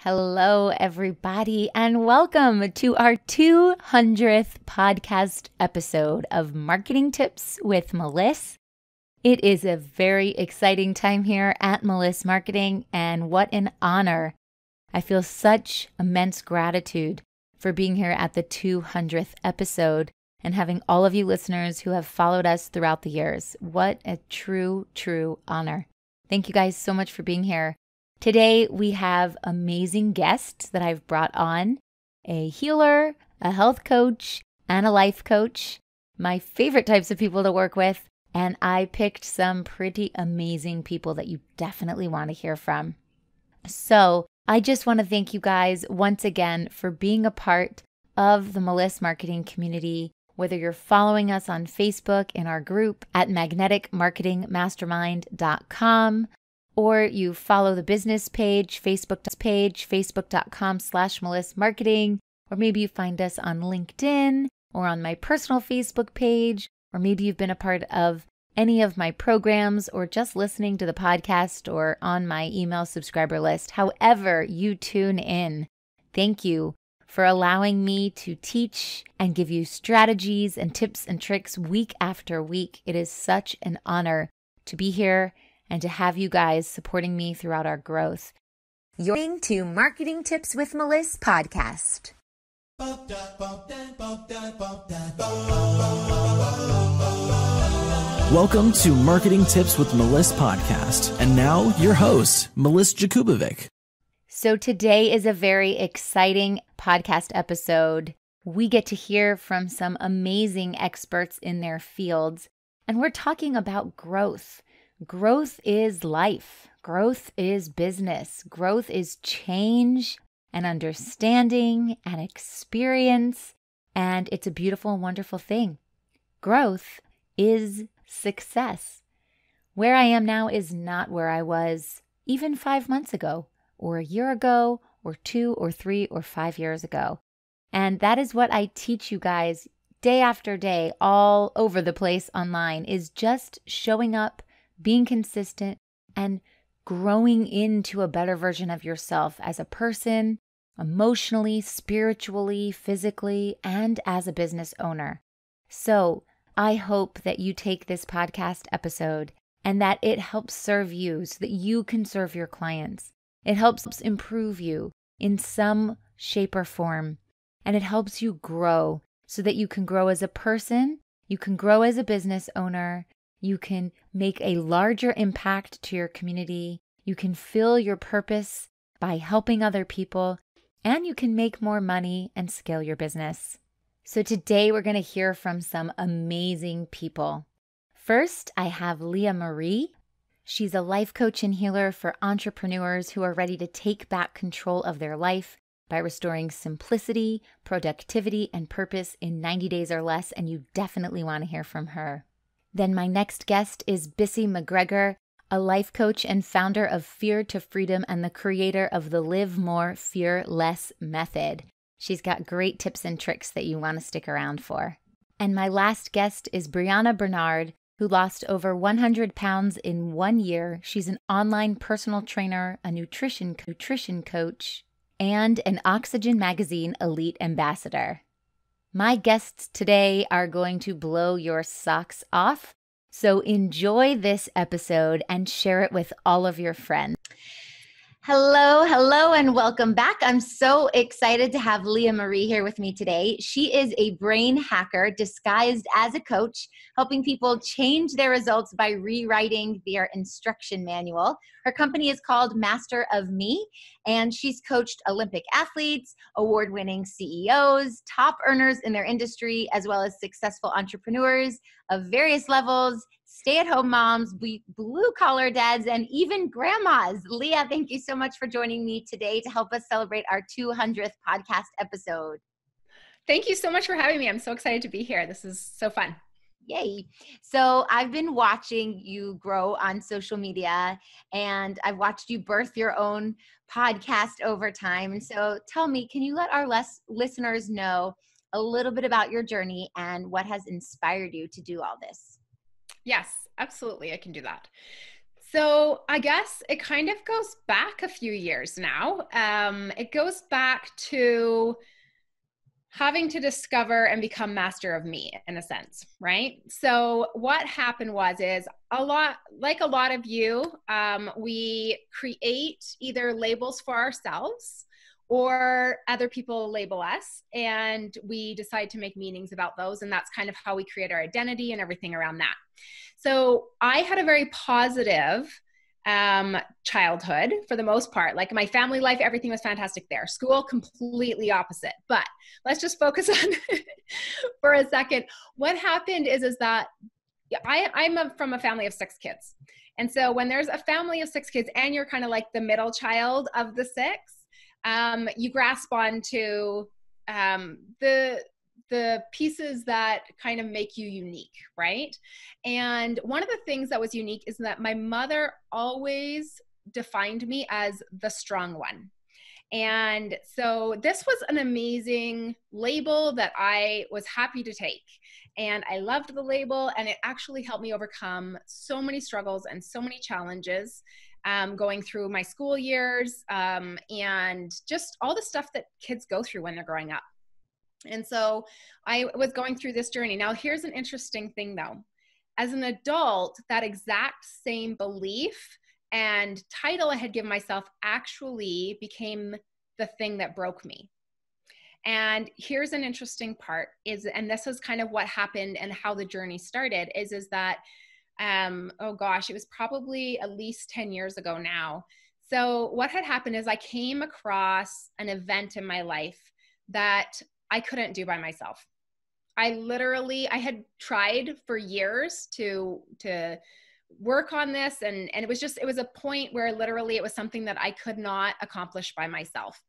Hello, everybody, and welcome to our 200th podcast episode of Marketing Tips with Meliss. It is a very exciting time here at Meliss Marketing, and what an honor. I feel such immense gratitude for being here at the 200th episode and having all of you listeners who have followed us throughout the years. What a true honor. Thank you guys so much for being here. Today, we have amazing guests that I've brought on, a healer, a health coach, and a life coach, my favorite types of people to work with, and I picked some pretty amazing people that you definitely want to hear from. So I just want to thank you guys once again for being a part of the Meliss marketing community, whether you're following us on Facebook in our group at magneticmarketingmastermind.com, or you follow the business page, facebook.com/melissmarketing, or maybe you find us on LinkedIn or on my personal Facebook page, or maybe you've been a part of any of my programs or just listening to the podcast or on my email subscriber list. However you tune in, thank you for allowing me to teach and give you strategies and tips and tricks week after week. It is such an honor to be here and to have you guys supporting me throughout our growth. You're listening to Marketing Tips with Meliss podcast. Welcome to Marketing Tips with Meliss podcast. And now your host, Meliss Jakubovic. So today is a very exciting podcast episode. We get to hear from some amazing experts in their fields, and we're talking about growth. Growth is life. Growth is business. Growth is change and understanding and experience. And it's a beautiful and wonderful thing. Growth is success. Where I am now is not where I was even 5 months ago, or a year ago, or 2 or 3 or 5 years ago. And that is what I teach you guys day after day, all over the place online, is just showing up, being consistent, and growing into a better version of yourself as a person, emotionally, spiritually, physically, and as a business owner. So I hope that you take this podcast episode and that it helps serve you so that you can serve your clients. It helps improve you in some shape or form, and it helps you grow so that you can grow as a person, you can grow as a business owner, you can make a larger impact to your community, you can fill your purpose by helping other people, and you can make more money and scale your business. So today we're going to hear from some amazing people. First, I have Leah Marie. She's a life coach and healer for entrepreneurs who are ready to take back control of their life by restoring simplicity, productivity, and purpose in 90 days or less, and you definitely want to hear from her. Then my next guest is Bisi MacGregor, a life coach and founder of Fear to Freedom and the creator of the Live More, Fear Less method. She's got great tips and tricks that you want to stick around for. And my last guest is Breanna Bernard, who lost over 100 pounds in 1 year. She's an online personal trainer, a nutrition coach, and an Oxygen Magazine Elite Ambassador. My guests today are going to blow your socks off, so enjoy this episode and share it with all of your friends. Hello, and welcome back. I'm so excited to have Leah Marie here with me today. She is a brain hacker disguised as a coach, helping people change their results by rewriting their instruction manual. Her company is called Master of Me, and she's coached Olympic athletes, award-winning CEOs, top earners in their industry, as well as successful entrepreneurs of various levels, stay-at-home moms, blue-collar dads, and even grandmas. Leah, thank you so much for joining me today to help us celebrate our 200th podcast episode. Thank you so much for having me. I'm so excited to be here. This is so fun. Yay. So I've been watching you grow on social media, and I've watched you birth your own podcast over time. And so tell me, can you let our listeners know a little bit about your journey and what has inspired you to do all this? Yes, absolutely. I can do that. So I guess it kind of goes back a few years now. It goes back to having to discover and become master of me in a sense, right? So what happened is a lot of you, we create either labels for ourselves or other people label us, and we decide to make meanings about those. And that's kind of how we create our identity and everything around that. So I had a very positive childhood for the most part. Like my family life, everything was fantastic there. School, completely opposite. But let's just focus on for a second. What happened is that I'm from a family of 6 kids. And so when there's a family of 6 kids and you're kind of like the middle child of the 6, you grasp onto the pieces that kind of make you unique, right? And one of the things that was unique is that my mother always defined me as the strong one. And so this was an amazing label that I was happy to take. And I loved the label, and it actually helped me overcome so many struggles and so many challenges going through my school years, and just all the stuff that kids go through when they're growing up. And so I was going through this journey. Now, here's an interesting thing though. As an adult, that exact same belief and title I had given myself actually became the thing that broke me. And here's an interesting part and this is kind of what happened and how the journey started is that, oh gosh, it was probably at least 10 years ago now. So what had happened is I came across an event in my life that I couldn't do by myself. I had tried for years to work on this. And it was a point where literally it was something that I could not accomplish by myself.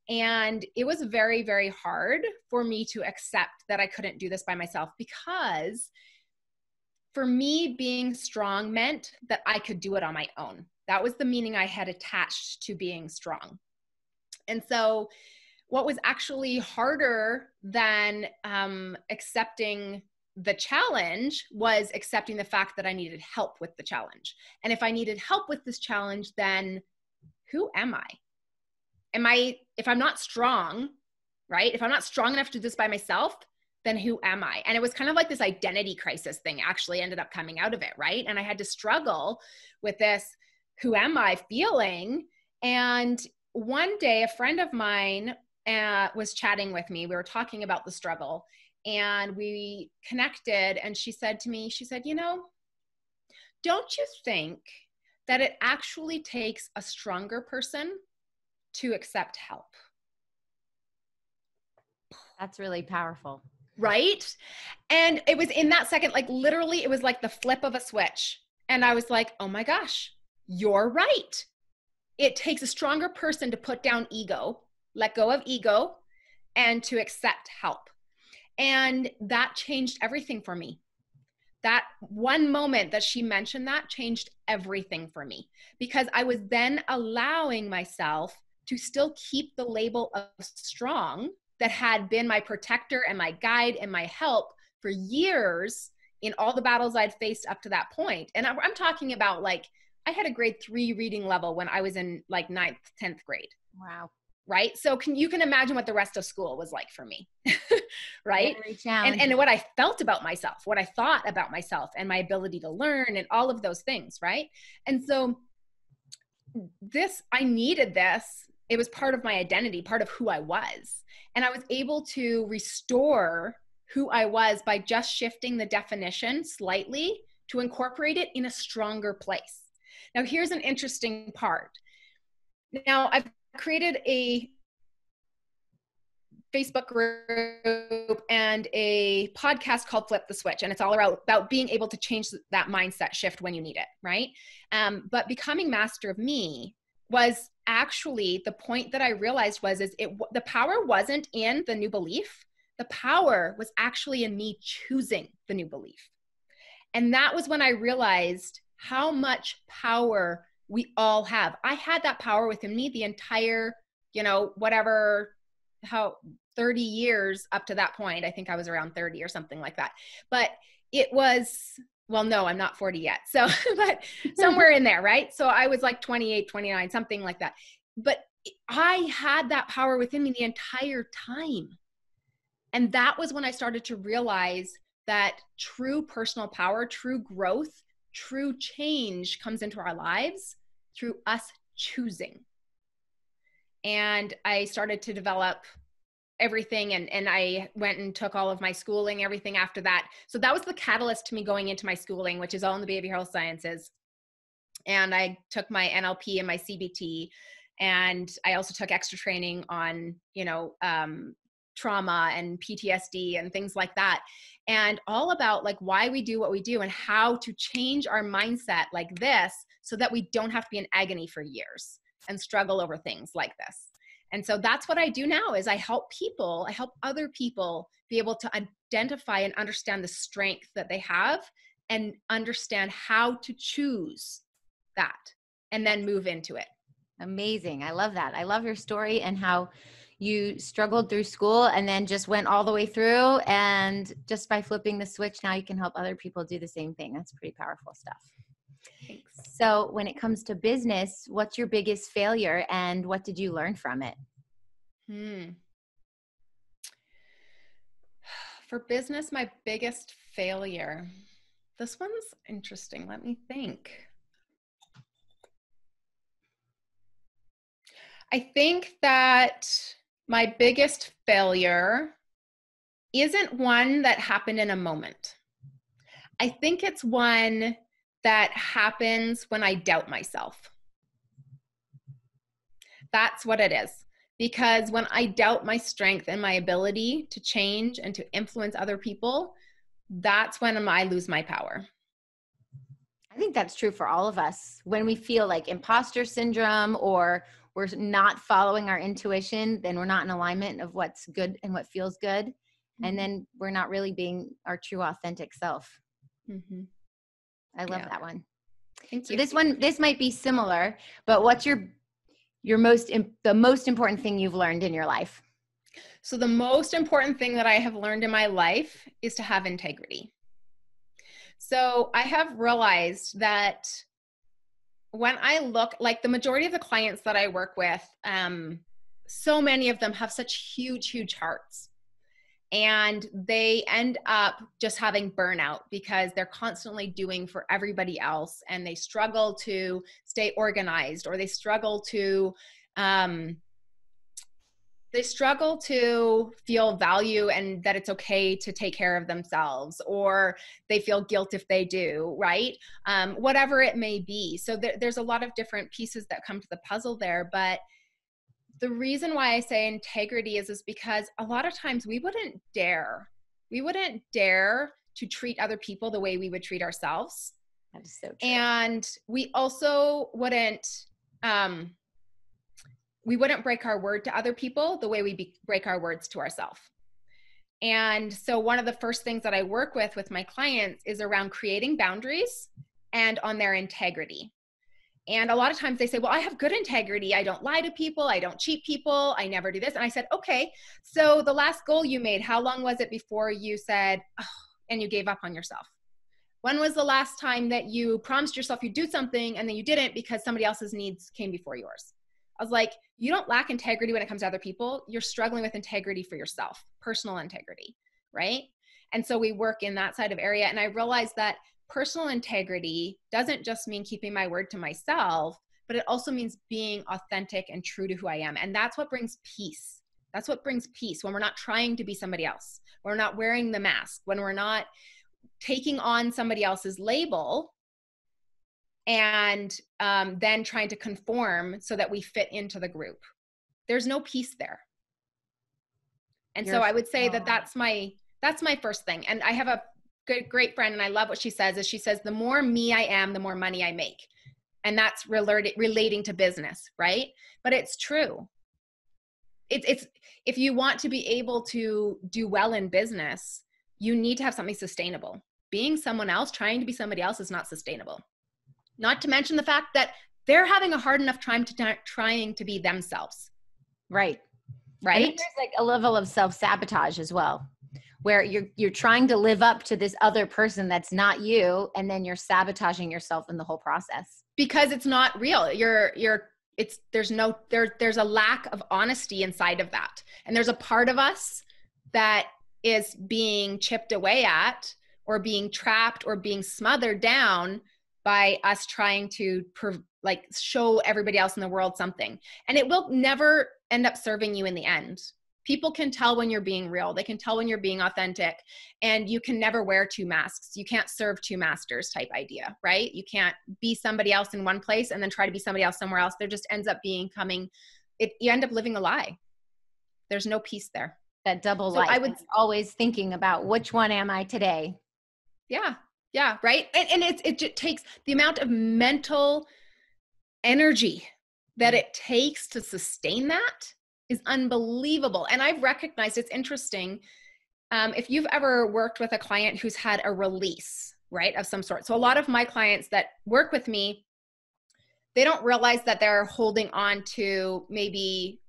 And it was very, very hard for me to accept that I couldn't do this by myself, because for me, being strong meant that I could do it on my own. That was the meaning I had attached to being strong. And so what was actually harder than accepting the challenge was accepting the fact that I needed help with the challenge. And if I needed help with this challenge, then who am I? If I'm not strong, right? If I'm not strong enough to do this by myself, then who am I? And it was kind of like this identity crisis thing actually ended up coming out of it, right? And I had to struggle with this, who am I feeling? And one day a friend of mine was chatting with me. We were talking about the struggle and we connected, and she said to me, don't you think that it actually takes a stronger person to accept help? That's really powerful. Right? And it was in that second, like literally it was like the flip of a switch. And I was like, oh my gosh, you're right. It takes a stronger person to put down ego, let go of ego, and to accept help. And that changed everything for me. That one moment that she mentioned that changed everything for me, because I was then allowing myself to still keep the label of strong that had been my protector and my guide and my help for years in all the battles I'd faced up to that point. And I'm talking about, like, I had a grade 3 reading level when I was in like 9th, 10th grade. Wow. Right? So you can imagine what the rest of school was like for me, right? And what I felt about myself, what I thought about myself and my ability to learn and all of those things, right? And so I needed this. It was part of my identity, part of who I was. And I was able to restore who I was by just shifting the definition slightly to incorporate it in a stronger place. Now, here's an interesting part. Now, I've created a Facebook group and a podcast called Flip the Switch. And it's all about being able to change that mindset shift when you need it, right? But becoming master of me was actually the point that I realized the power wasn't in the new belief. The power was actually in me choosing the new belief. And that was when I realized how much power we all have. I had that power within me the entire, 30 years up to that point. I think I was around 30 or something like that. But it was well, no, I'm not 40 yet. So, but somewhere in there, right? So I was like 28, 29, something like that. But I had that power within me the entire time. And that was when I started to realize that true personal power, true growth, true change comes into our lives through us choosing. And I started to develop everything. And I went and took all of my schooling, everything after that. So that was the catalyst to me going into my schooling, which is all in the behavioral sciences. And I took my NLP and my CBT. And I also took extra training on, trauma and PTSD and things like that. And all about like why we do what we do and how to change our mindset like this so that we don't have to be in agony for years and struggle over things like this. And so that's what I do now is I help other people be able to identify and understand the strength that they have and understand how to choose that and then move into it. Amazing. I love that. I love your story and how you struggled through school and then just went all the way through. And just by flipping the switch, now you can help other people do the same thing. That's pretty powerful stuff. Thanks. So when it comes to business, what's your biggest failure and what did you learn from it? For business, my biggest failure. This one's interesting. Let me think. I think that my biggest failure isn't one that happened in a moment. I think it's one that happens when I doubt myself. That's what it is. Because when I doubt my strength and my ability to change and to influence other people, that's when I lose my power. I think that's true for all of us. When we feel like imposter syndrome or we're not following our intuition, then we're not in alignment of what's good and what feels good. Mm-hmm. And then we're not really being our true authentic self. Mm-hmm. I love that one. Thank you. This might be similar, but what's the most important thing you've learned in your life? So the most important thing that I have learned in my life is to have integrity. So I have realized that when I look, like the majority of the clients that I work with, so many of them have such huge, huge hearts. And they end up just having burnout because they're constantly doing for everybody else. And they struggle to stay organized, or they struggle to feel value and that it's okay to take care of themselves, or they feel guilt if they do, right? Whatever it may be. So there's a lot of different pieces that come to the puzzle there. But the reason why I say integrity is because a lot of times we wouldn't dare to treat other people the way we would treat ourselves. That is so true. And we also wouldn't break our word to other people the way we break our words to ourselves. And so one of the first things that I work with my clients is around creating boundaries and on their integrity. And a lot of times they say, well, I have good integrity. I don't lie to people. I don't cheat people. I never do this. And I said, okay, so the last goal you made, how long was it before you said, oh, and you gave up on yourself? When was the last time that you promised yourself you'd do something and then you didn't because somebody else's needs came before yours? I was like, you don't lack integrity when it comes to other people. You're struggling with integrity for yourself, personal integrity, right? And so we work in that side of area. And I realized that personal integrity doesn't just mean keeping my word to myself, but it also means being authentic and true to who I am. And that's what brings peace. That's what brings peace when we're not trying to be somebody else, when we're not wearing the mask, when we're not taking on somebody else's label and then trying to conform so that we fit into the group. There's no peace there. And so I would say that that's my first thing. And I have a great friend, and I love what she says, is she says, the more me I am, the more money I make. And that's relating to business, right? But it's true. It's if you want to be able to do well in business, you need to have something sustainable. Being someone else, trying to be somebody else is not sustainable. Not to mention the fact that they're having a hard enough time trying to be themselves. Right. Right. I think there's like a level of self-sabotage as well, where you're trying to live up to this other person that's not you, and then you're sabotaging yourself in the whole process. Because it's not real. There's a lack of honesty inside of that. And there's a part of us that is being chipped away at, or being trapped, or being smothered down by us trying to show everybody else in the world something. And it will never end up serving you in the end. People can tell when you're being real. They can tell when you're being authentic, and you can never wear two masks. You can't serve two masters type idea, right? You can't be somebody else in one place and then try to be somebody else somewhere else. There just ends up you end up living a lie. There's no peace there. That double life. I was always thinking about which one am I today? Yeah. Yeah. Right. And it just takes the amount of mental energy that it takes to sustain that is unbelievable. And I've recognized, it's interesting. If you've ever worked with a client who's had a release, right, of some sort. So a lot of my clients that work with me, they don't realize that they're holding on to maybe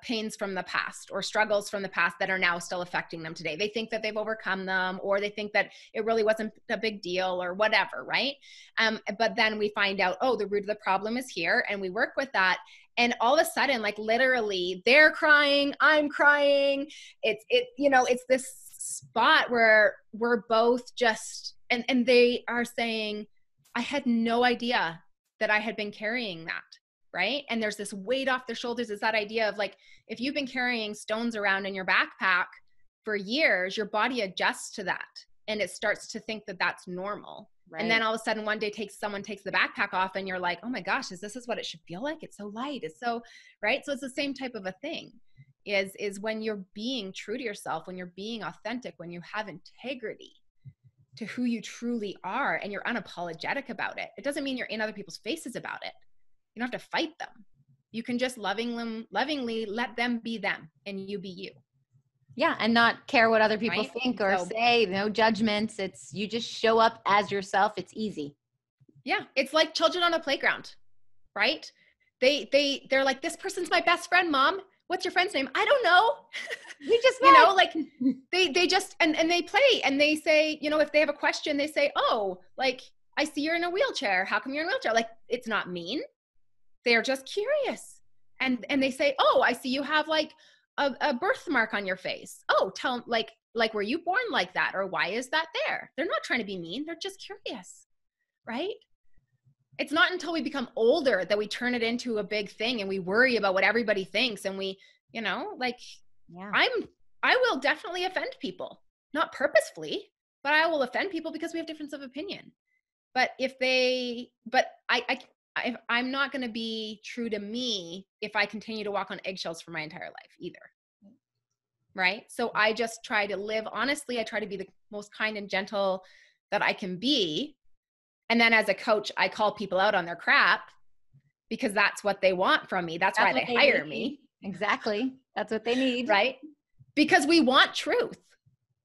pains from the past or struggles from the past that are now still affecting them today. They think that they've overcome them, or they think that it really wasn't a big deal or whatever, right? But then we find out, oh, the root of the problem is here, and we work with that. And all of a sudden, like literally, they're crying, I'm crying. It's this spot where we're both just, and they are saying, I had no idea that I had been carrying that. Right. And there's this weight off their shoulders. Is that idea of like, if you've been carrying stones around in your backpack for years, your body adjusts to that. And it starts to think that that's normal. Right. And then all of a sudden one day someone takes the backpack off, and you're like, oh my gosh, this is what it should feel like? It's so light. It's so, right. So it's the same type of a thing is when you're being true to yourself, when you're being authentic, when you have integrity to who you truly are, and you're unapologetic about it. It doesn't mean you're in other people's faces about it. You don't have to fight them. You can just lovingly let them be them, and you be you. Yeah. And not care what other people think or say, no judgments. You just show up as yourself. It's easy. Yeah. It's like children on a playground, right? They're like, this person's my best friend, Mom. What's your friend's name? I don't know. We just met. Like they just, and they play, and they say, if they have a question, they say, oh, like, I see you're in a wheelchair. How come you're in a wheelchair? Like, it's not mean. They're just curious. And they say, oh, I see you have like a birthmark on your face. Oh, tell like, were you born like that? Or why is that there? They're not trying to be mean. They're just curious, right? It's not until we become older that we turn it into a big thing, and we worry about what everybody thinks. And we, I will definitely offend people, not purposefully, but I will offend people because we have difference of opinion. But I'm not going to be true to me if I continue to walk on eggshells for my entire life either. Right? So I just try to live honestly. I try to be the most kind and gentle that I can be. And then as a coach, I call people out on their crap, because that's what they want from me. That's why they hire me. Exactly. That's what they need. Right? Because we want truth.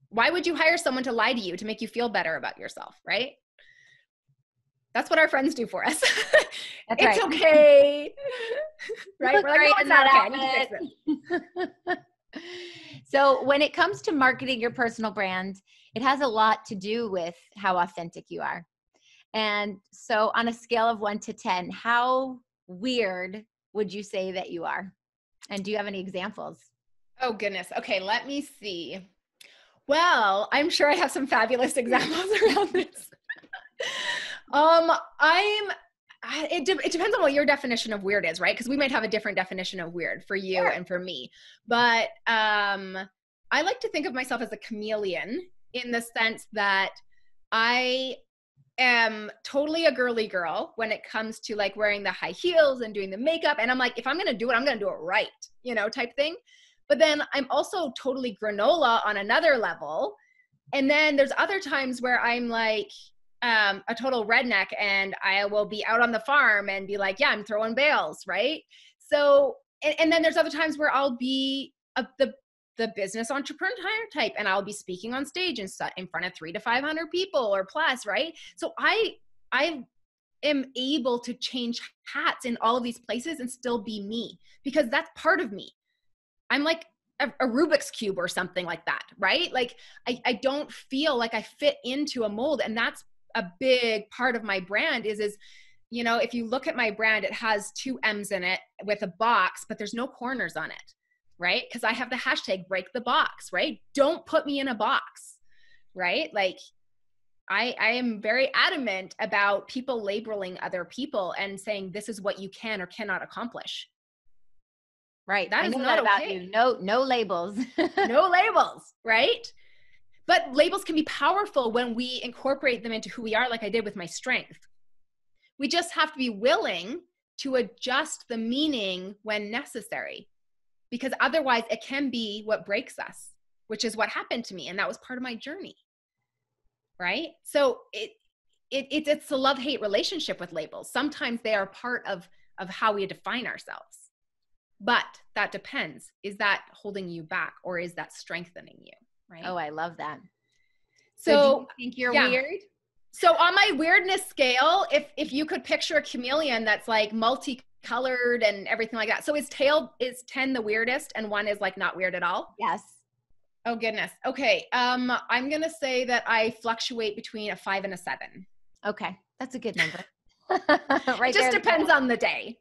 Why would you hire someone to lie to you to make you feel better about yourself? Right? That's what our friends do for us. That's it's right. Okay. Right? We're like, no, it's not okay. I need to fix it. So when it comes to marketing your personal brand, it has a lot to do with how authentic you are. And so on a scale of 1 to 10, how weird would you say that you are? And do you have any examples? Oh, goodness. Okay, let me see. Well, I'm sure I have some fabulous examples around this. It depends on what your definition of weird is, right? Because we might have a different definition of weird for you and for me. But I like to think of myself as a chameleon, in the sense that I am totally a girly girl when it comes to like wearing the high heels and doing the makeup. And I'm like, if I'm going to do it, I'm going to do it right, type thing. But then I'm also totally granola on another level. And then there's other times where I'm like, a total redneck, and I will be out on the farm and be like, yeah, I'm throwing bales. Right. So, and then there's other times where I'll be the business entrepreneur type, and I'll be speaking on stage and in front of 300 to 500 people or plus. Right. So I am able to change hats in all of these places and still be me, because that's part of me. I'm like a Rubik's cube or something like that, right? Like I don't feel like I fit into a mold. And that's a big part of my brand is, you know, if you look at my brand, it has 2 M's in it with a box, but there's no corners on it, right? Because I have the hashtag break the box, right? Don't put me in a box, right? Like I am very adamant about people labeling other people and saying, this is what you can or cannot accomplish. Right. That I is know not that about okay. you. No labels. No labels, right? But labels can be powerful when we incorporate them into who we are, like I did with my strength. We just have to be willing to adjust the meaning when necessary, because otherwise it can be what breaks us, which is what happened to me. And that was part of my journey, right? So it's a love-hate relationship with labels. Sometimes they are part of how we define ourselves. But that depends. Is that holding you back or is that strengthening you? Right. Oh, I love that. So do you think you're weird? So on my weirdness scale, if you could picture a chameleon that's like multicolored and everything like that. So is 10 the weirdest and 1 is like not weird at all? Yes. Oh goodness. Okay. I'm going to say that I fluctuate between a 5 and a 7. Okay. That's a good number. Right. It just depends on the day.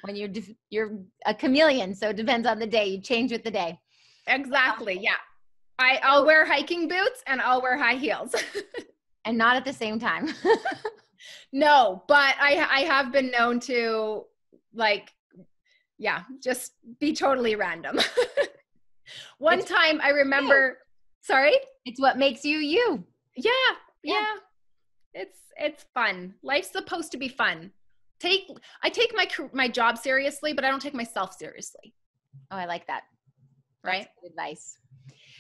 When you're a chameleon, so it depends on the day. You change with the day. Exactly. Yeah. I'll wear hiking boots and I'll wear high heels. And not at the same time. No, but I have been known to just be totally random. One time I remember, sorry? It's what makes you you. Yeah. It's fun. Life's supposed to be fun. I take my job seriously, but I don't take myself seriously. Oh, I like that. Right? That's good advice.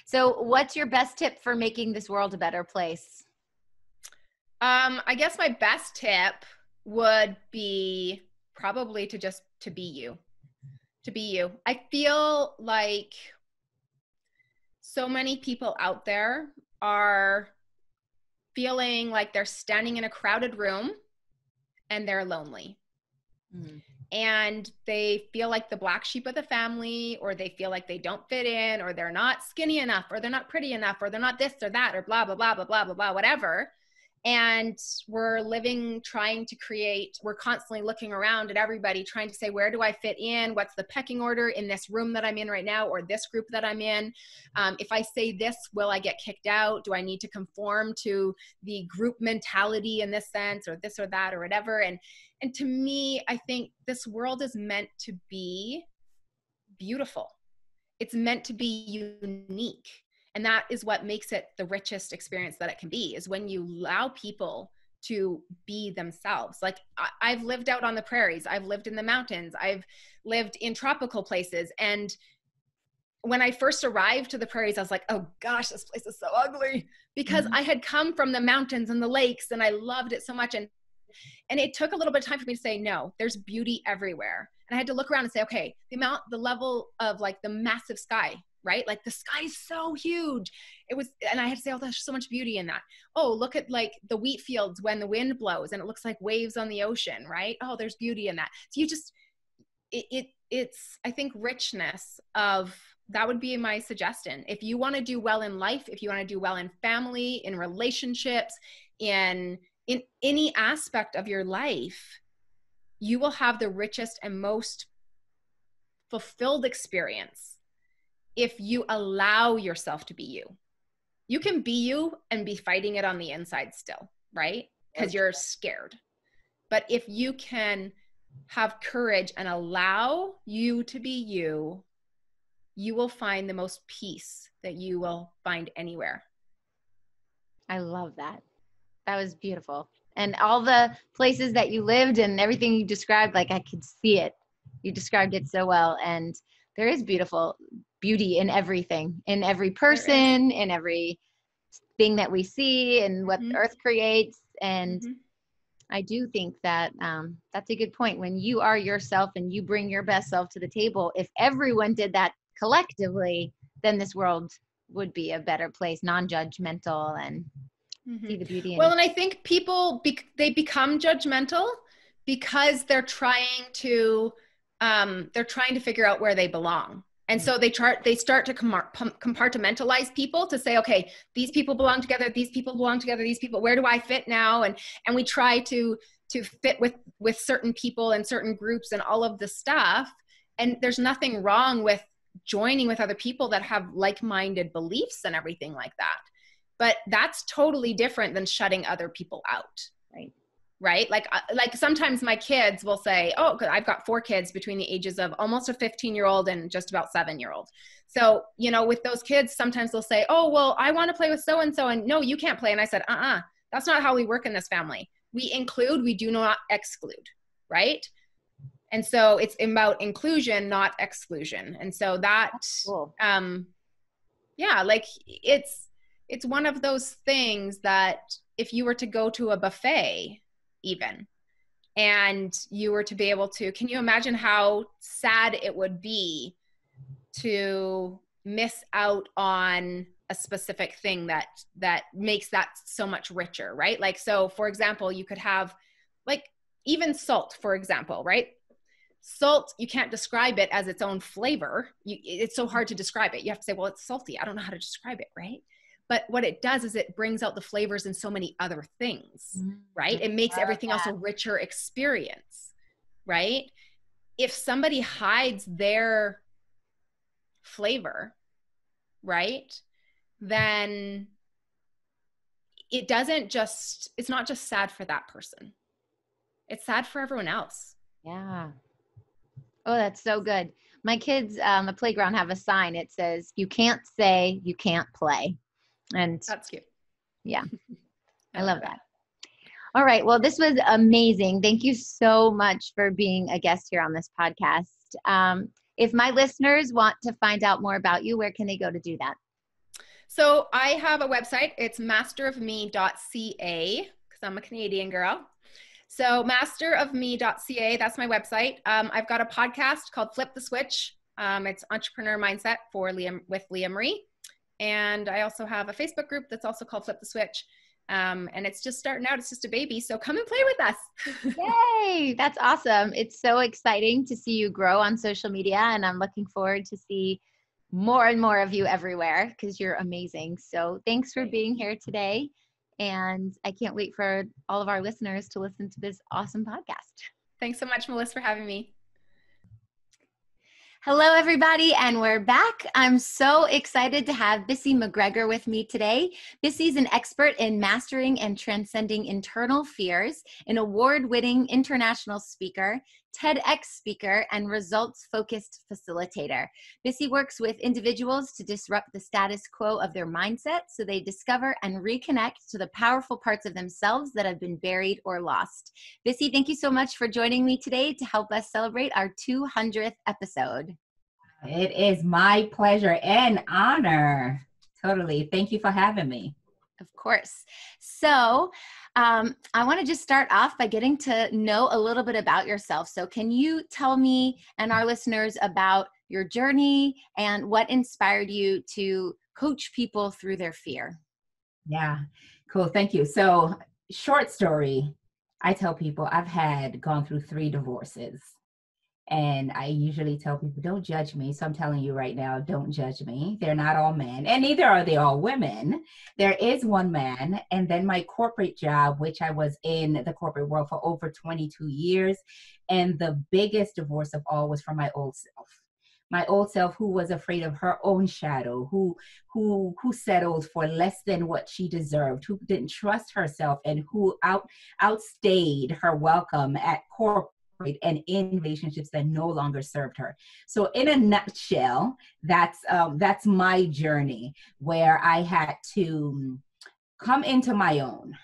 So what's your best tip for making this world a better place? I guess my best tip would be probably to be you. To be you. I feel like so many people out there are feeling like they're standing in a crowded room and they're lonely. And they feel like the black sheep of the family, or they feel like they don't fit in, or they're not skinny enough, or they're not pretty enough, or they're not this or that, or blah, blah, blah, blah, blah, blah, blah, whatever. And we're constantly looking around at everybody trying to say, where do I fit in? What's the pecking order in this room that I'm in right now, or this group that I'm in? If I say this, will I get kicked out? Do I need to conform to the group mentality in this sense, or this or that, or whatever? And to me, I think this world is meant to be beautiful. It's meant to be unique. And that is what makes it the richest experience that it can be, is when you allow people to be themselves. Like I've lived out on the prairies. I've lived in the mountains. I've lived in tropical places. And when I first arrived to the prairies, I was like, oh gosh, this place is so ugly, because I had come from the mountains and the lakes and I loved it so much. And it took a little bit of time for me to say, no, there's beauty everywhere. And I had to look around and say, okay, the level of like the massive sky, right? Like the sky is so huge. And I had to say, oh, there's so much beauty in that. Oh, look at like the wheat fields when the wind blows and it looks like waves on the ocean, right? Oh, there's beauty in that. So it's, I think, richness of, that would be my suggestion. If you want to do well in life, if you want to do well in family, in relationships, in any aspect of your life, you will have the richest and most fulfilled experience if you allow yourself to be you. You can be you and be fighting it on the inside still, right? Because you're scared. But if you can have courage and allow you to be you, you will find the most peace that you will find anywhere. I love that. That was beautiful. And all the places that you lived and everything you described, like I could see it. You described it so well. And there is beauty in everything, in every person, in every thing that we see and what the earth creates. And I do think that that's a good point. When you are yourself and you bring your best self to the table, if everyone did that collectively, then this world would be a better place, non-judgmental, and see the beauty in it. And I think people, they become judgmental because they're trying to figure out where they belong. And so they start to compartmentalize people to say, okay, these people belong together, these people belong together, these people, where do I fit now? And we try to fit with certain people and certain groups and all of the stuff. And there's nothing wrong with joining with other people that have like-minded beliefs and everything like that. But that's totally different than shutting other people out. Right? Like sometimes my kids will say, oh, I've got 4 kids between the ages of almost a 15-year-old and just about 7-year-old. So, with those kids, sometimes they'll say, oh, well, I want to play with so-and-so, and no, you can't play. And I said, that's not how we work in this family. We include, we do not exclude, right? And so it's about inclusion, not exclusion. And so that's cool. Like it's one of those things that if you were to go to a buffet even, and you were to be able to, can you imagine how sad it would be to miss out on a specific thing that makes that so much richer, right? Like, so for example, you could have like even salt, for example, right? Salt, you can't describe it as its own flavor. It's so hard to describe it. You have to say, well, it's salty. I don't know how to describe it, right? But what it does is it brings out the flavors in so many other things, right? It makes everything else a richer experience, right? If somebody hides their flavor, right, then it's not just sad for that person. It's sad for everyone else. Yeah. Oh, that's so good. My kids on the playground have a sign. It says, you can't say, you can't play. And that's cute. Yeah. I love that. All right. Well, this was amazing. Thank you so much for being a guest here on this podcast. If my listeners want to find out more about you, where can they go to do that? So I have a website. It's masterofme.ca because I'm a Canadian girl. So masterofme.ca, that's my website. I've got a podcast called Flip the Switch. It's Entrepreneur Mindset with Leah Marie. And I also have a Facebook group that's also called Flip the Switch. And it's just starting out. It's just a baby. So come and play with us. Yay. That's awesome. It's so exciting to see you grow on social media. And I'm looking forward to see more and more of you everywhere because you're amazing. So thanks for being here today. And I can't wait for all of our listeners to listen to this awesome podcast. Thanks so much, Meliss, for having me. Hello, everybody, and we're back. I'm so excited to have Bisy MacGregor with me today. Bisy's an expert in mastering and transcending internal fears, an award-winning international speaker, TEDx speaker, and results-focused facilitator. Bisy works with individuals to disrupt the status quo of their mindset so they discover and reconnect to the powerful parts of themselves that have been buried or lost. Bisy, thank you so much for joining me today to help us celebrate our 200th episode. It is my pleasure and honor. Totally. Thank you for having me. Of course. So I want to just start off by getting to know a little bit about yourself. So can you tell me and our listeners about your journey and what inspired you to coach people through their fear? Yeah, cool. Thank you. So short story, I tell people I've gone through 3 divorces. And I usually tell people, don't judge me. So I'm telling you right now, don't judge me. They're not all men, and neither are they all women. There is one man. And then my corporate job, which I was in the corporate world for over 22 years. And the biggest divorce of all was from my old self. My old self, who was afraid of her own shadow, who settled for less than what she deserved, who didn't trust herself, and who outstayed her welcome at corporate and in relationships that no longer served her. So in a nutshell, that's my journey, where I had to come into my own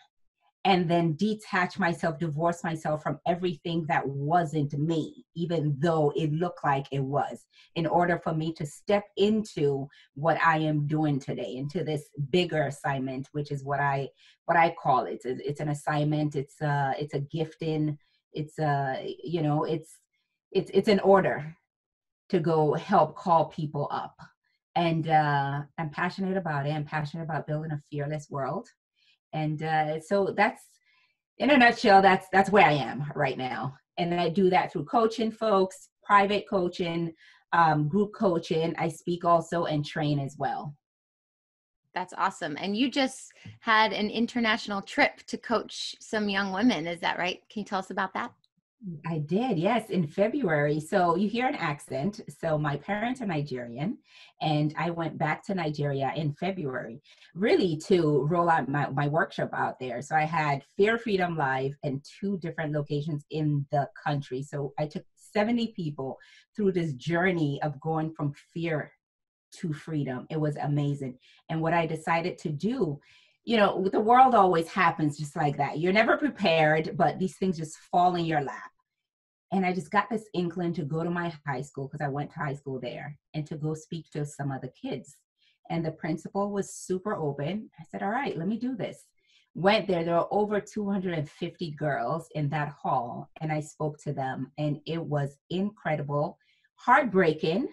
and then detach myself, divorce myself from everything that wasn't me, even though it looked like it was, in order for me to step into what I am doing today, into this bigger assignment, which is what I call it. It's an assignment. It's a gifting. It's it's an order to go help call people up. And I'm passionate about it. I'm passionate about building a fearless world. And so that's, in a nutshell, that's where I am right now. And I do that through coaching folks, private coaching, group coaching. I speak also and train as well. That's awesome. And you just had an international trip to coach some young women. Is that right? Can you tell us about that? I did, yes, in February. So you hear an accent. So my parents are Nigerian, and I went back to Nigeria in February, really to roll out my workshop out there. So I had Fear Freedom Live in 2 different locations in the country. So I took 70 people through this journey of going from fear to freedom. It was amazing. And what I decided to do, the world always happens just like that. You're never prepared, but these things just fall in your lap. And I just got this inkling to go to my high school, because I went to high school there, and to go speak to some of the kids. And the principal was super open. I said, all right, let me do this. Went there. There were over 250 girls in that hall, and I spoke to them, and it was incredible, heartbreaking,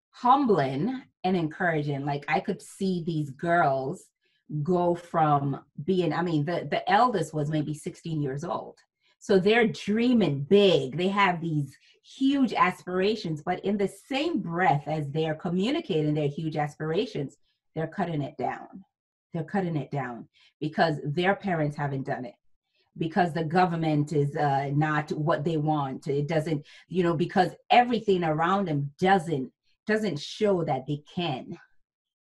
humbling, and encouraging. Like, I could see these girls go from being, the eldest was maybe 16 years old. So they're dreaming big. They have these huge aspirations, but in the same breath as they're communicating their huge aspirations, they're cutting it down. They're cutting it down because their parents haven't done it, because the government is not what they want. It doesn't, because everything around them doesn't show that they can.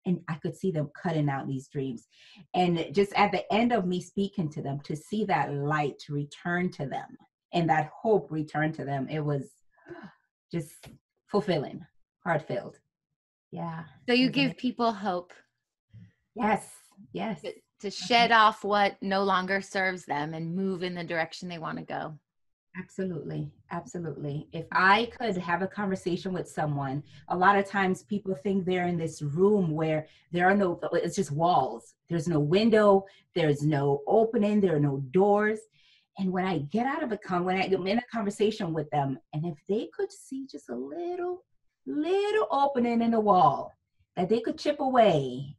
And I could see them cutting out these dreams. And just at the end of me speaking to them, to see that light return to them and that hope return to them, it was just fulfilling, heart-filled. Yeah. So you give people hope. Yes. To shed off what no longer serves them and move in the direction they want to go. Absolutely. If I could have a conversation with someone, a lot of times people think they're in this room where it's just walls. There's no window, there's no opening, there are no doors. And when I get out of when I'm in a conversation with them, and if they could see just a little opening in the wall that they could chip away,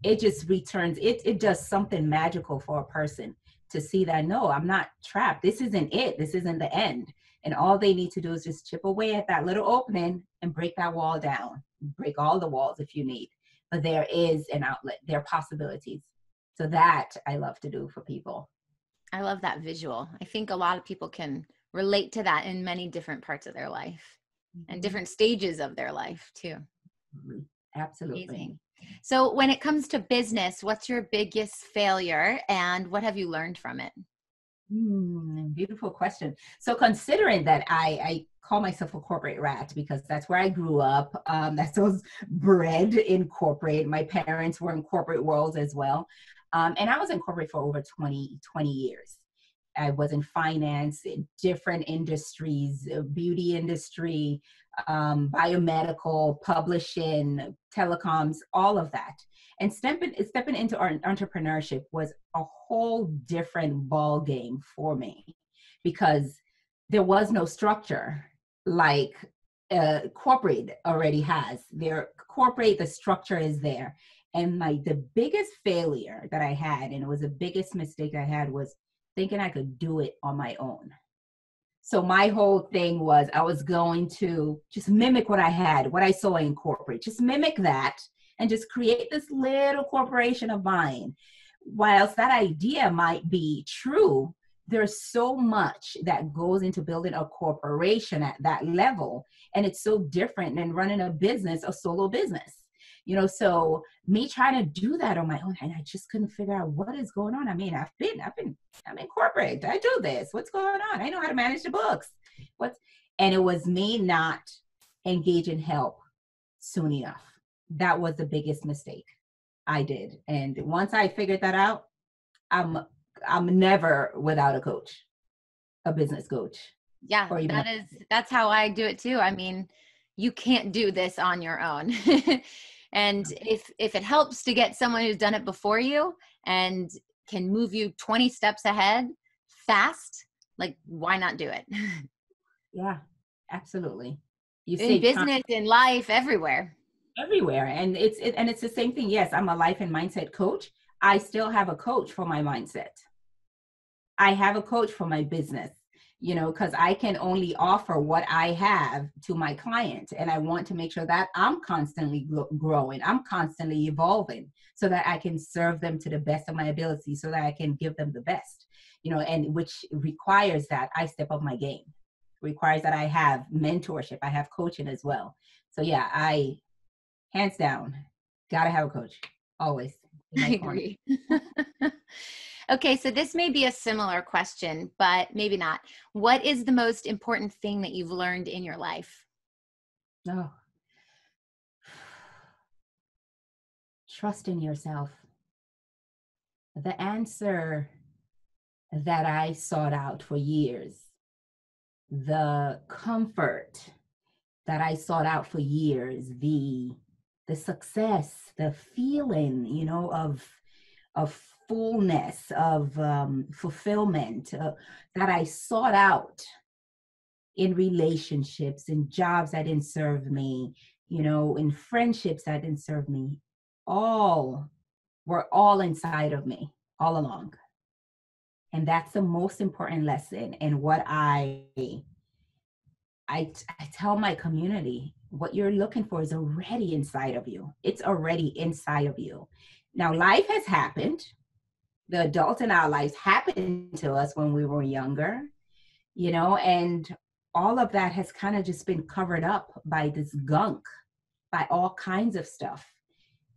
it just returns, it does something magical for a person. To see that, no, I'm not trapped. This isn't it. This isn't the end. And all they need to do is just chip away at that little opening and break that wall down. Break all the walls if you need. But there is an outlet. There are possibilities. So that I love to do for people. I love that visual. I think a lot of people can relate to that in many different parts of their life and different stages of their life too. Absolutely. Amazing. So when it comes to business, what's your biggest failure and what have you learned from it? Beautiful question. So considering that I call myself a corporate rat because that's where I grew up. That's was bred in corporate. My parents were in corporate worlds as well. And I was in corporate for over 20 years. I was in finance, in different industries, beauty industry, biomedical, publishing, telecoms, all of that. And stepping into our entrepreneurship was a whole different ball game for me because there was no structure like corporate already has. The structure is there. And the biggest failure that I had, and it was the biggest mistake I had, was thinking I could do it on my own. So my whole thing was I was going to just mimic what I had, what I saw in corporate, just mimic that and just create this little corporation of mine. Whilst that idea might be true, there's so much that goes into building a corporation at that level. And it's so different than running a business, a solo business. So me trying to do that on my own, and I just couldn't figure out what is going on. I'm in corporate. I do this. What's going on? I know how to manage the books. And it was me not engaging help soon enough. That was the biggest mistake I did. And once I figured that out, I'm never without a coach, a business coach. Yeah, that's how I do it too. I mean, you can't do this on your own. And if it helps to get someone who's done it before you and can move you 20 steps ahead fast, like, why not do it? Yeah, absolutely. In business, in life, everywhere. And it's the same thing. Yes, I'm a life and mindset coach. I still have a coach for my mindset. I have a coach for my business. because I can only offer what I have to my client. And I want to make sure that I'm constantly growing, I'm constantly evolving so that I can serve them to the best of my ability, so that I can give them the best, and which requires that I step up my game, requires that I have mentorship, I have coaching as well. So yeah, I, hands down, gotta have a coach, always. I agree. Okay, so this may be a similar question, but maybe not. What is the most important thing that you've learned in your life? Oh, trust in yourself. The answer that I sought out for years, the comfort that I sought out for years, the success, the feeling, of fullness, of fulfillment that I sought out in relationships, in jobs that didn't serve me, in friendships that didn't serve me, were all inside of me all along. And that's the most important lesson. And what I tell my community, what you're looking for is already inside of you. It's already inside of you. Now, life has happened. The adults in our lives happened to us when we were younger, and all of that has kind of just been covered up by this gunk, by all kinds of stuff,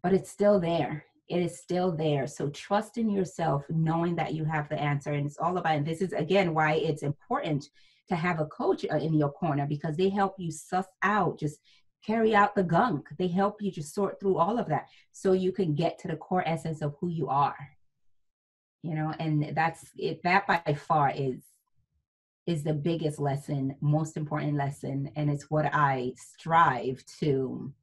but it's still there. It is still there. So trust in yourself, knowing that you have the answer. And it's all about, and this is again why it's important to have a coach in your corner, because they help you suss out, just carry out the gunk. They help you just sort through all of that so you can get to the core essence of who you are. And that's it. That by far is the biggest lesson, most important lesson. And it's what I strive to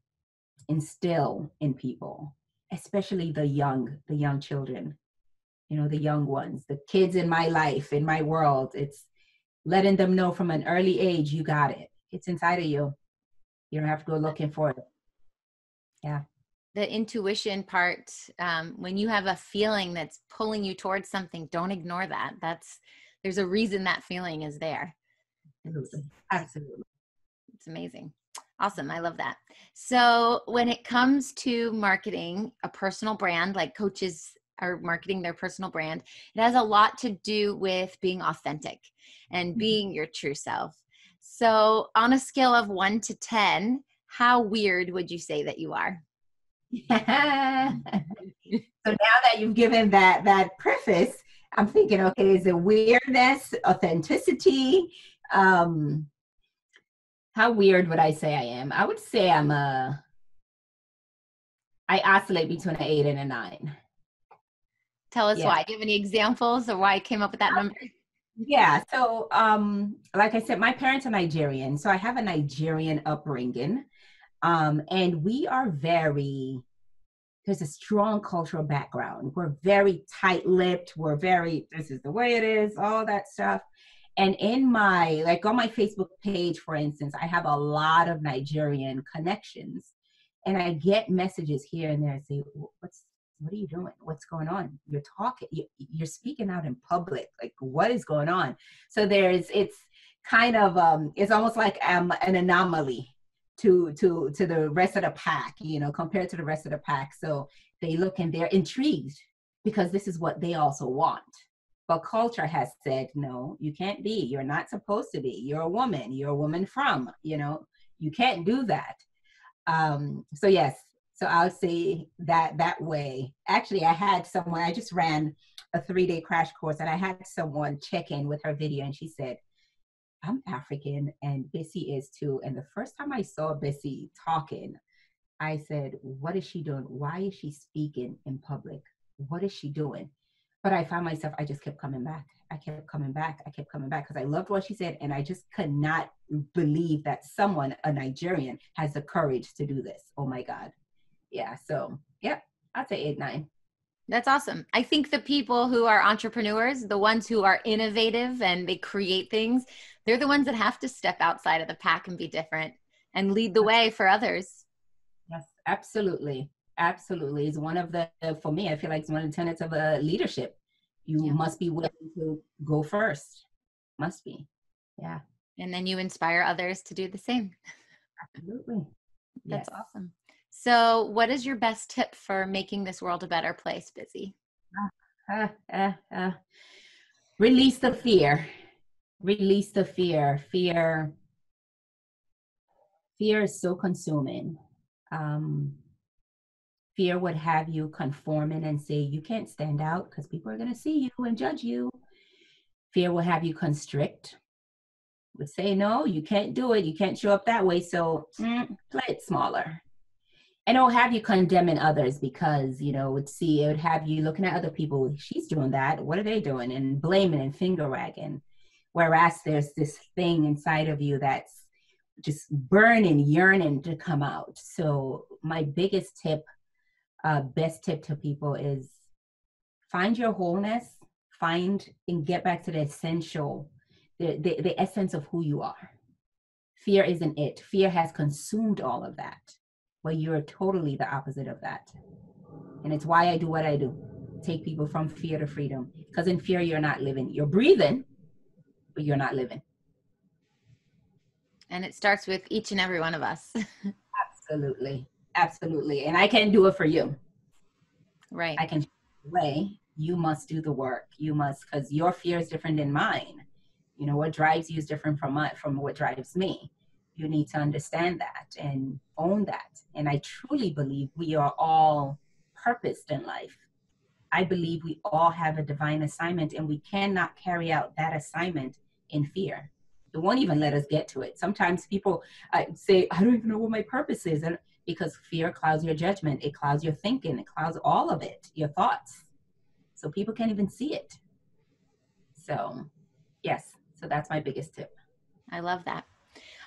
instill in people, especially the young children, the young ones, the kids in my life, in my world. It's letting them know from an early age, you got it. It's inside of you. You don't have to go looking for it. Yeah. The intuition part, when you have a feeling that's pulling you towards something, don't ignore that. There's a reason that feeling is there. Absolutely. It's amazing. Awesome. I love that. So when it comes to marketing a personal brand, like coaches are marketing their personal brand, it has a lot to do with being authentic and being your true self. So on a scale of 1 to 10, how weird would you say that you are? So now that you've given that preface, I'm thinking, okay, is it weirdness, authenticity? How weird would I say I am? I would say I oscillate between an 8 and a 9. Tell us why. Do you have any examples of why I came up with that number? Yeah. So, like I said, my parents are Nigerian, so I have a Nigerian upbringing. And we are there's a strong cultural background. We're very tight-lipped. This is the way it is, all that stuff. And on my Facebook page, for instance, I have a lot of Nigerian connections, and I get messages here and there say, what are you doing? What's going on? You're talking, you're speaking out in public. Like, what is going on? So it's kind of, it's almost like I'm an anomaly to the rest of the pack, compared to the rest of the pack. So they look and they're intrigued because this is what they also want. But culture has said, no, you can't be. You're not supposed to be. You're a woman. You're a woman from, you can't do that. So yes, so I would say that way. Actually, I just ran a 3-day crash course, and I had someone check in with her video, and she said, I'm African and Bisy is too. And the first time I saw Bisy talking, I said, what is she doing? Why is she speaking in public? What is she doing? But I found myself, I just kept coming back. I kept coming back because I loved what she said. And I just could not believe that someone, a Nigerian, has the courage to do this. Oh my God. Yeah. So yeah, I'd say 8, 9. That's awesome. I think the people who are entrepreneurs, the ones who are innovative and they create things, they're the ones that have to step outside of the pack and be different and lead the way for others. Yes, absolutely. Absolutely. It's one of for me, I feel like it's one of the tenets of leadership. You must be willing to go first. Must be. Yeah. And then you inspire others to do the same. Absolutely. That's Yes. awesome. So what is your best tip for making this world a better place, Bisy? Release the fear. Release the fear. Fear is so consuming. Fear would have you conforming and say, you can't stand out because people are going to see you and judge you. Fear will have you constrict, would say, no, you can't do it. You can't show up that way. So play it smaller. And it'll have you condemning others because, it would have you looking at other people. She's doing that. What are they doing? And blaming and finger wagging. Whereas there's this thing inside of you that's just burning, yearning to come out. So my biggest tip, best tip to people is find your wholeness, find and get back to the essential, the essence of who you are. Fear isn't it. Fear has consumed all of that. Well, you're totally the opposite of that. And it's why I do what I do. Take people from fear to freedom. Because in fear, you're not living. You're breathing, but you're not living. And it starts with each and every one of us. Absolutely. Absolutely. And I can do it for you. Right. I can show you the way. You must do the work. You must, because your fear is different than mine. What drives you is different from what drives me. You need to understand that and own that. And I truly believe we are all purposed in life. I believe we all have a divine assignment, and we cannot carry out that assignment in fear. It won't even let us get to it. Sometimes people say, I don't even know what my purpose is. And because fear clouds your judgment. It clouds your thinking. It clouds all of it, your thoughts. So people can't even see it. So yes, so that's my biggest tip. I love that.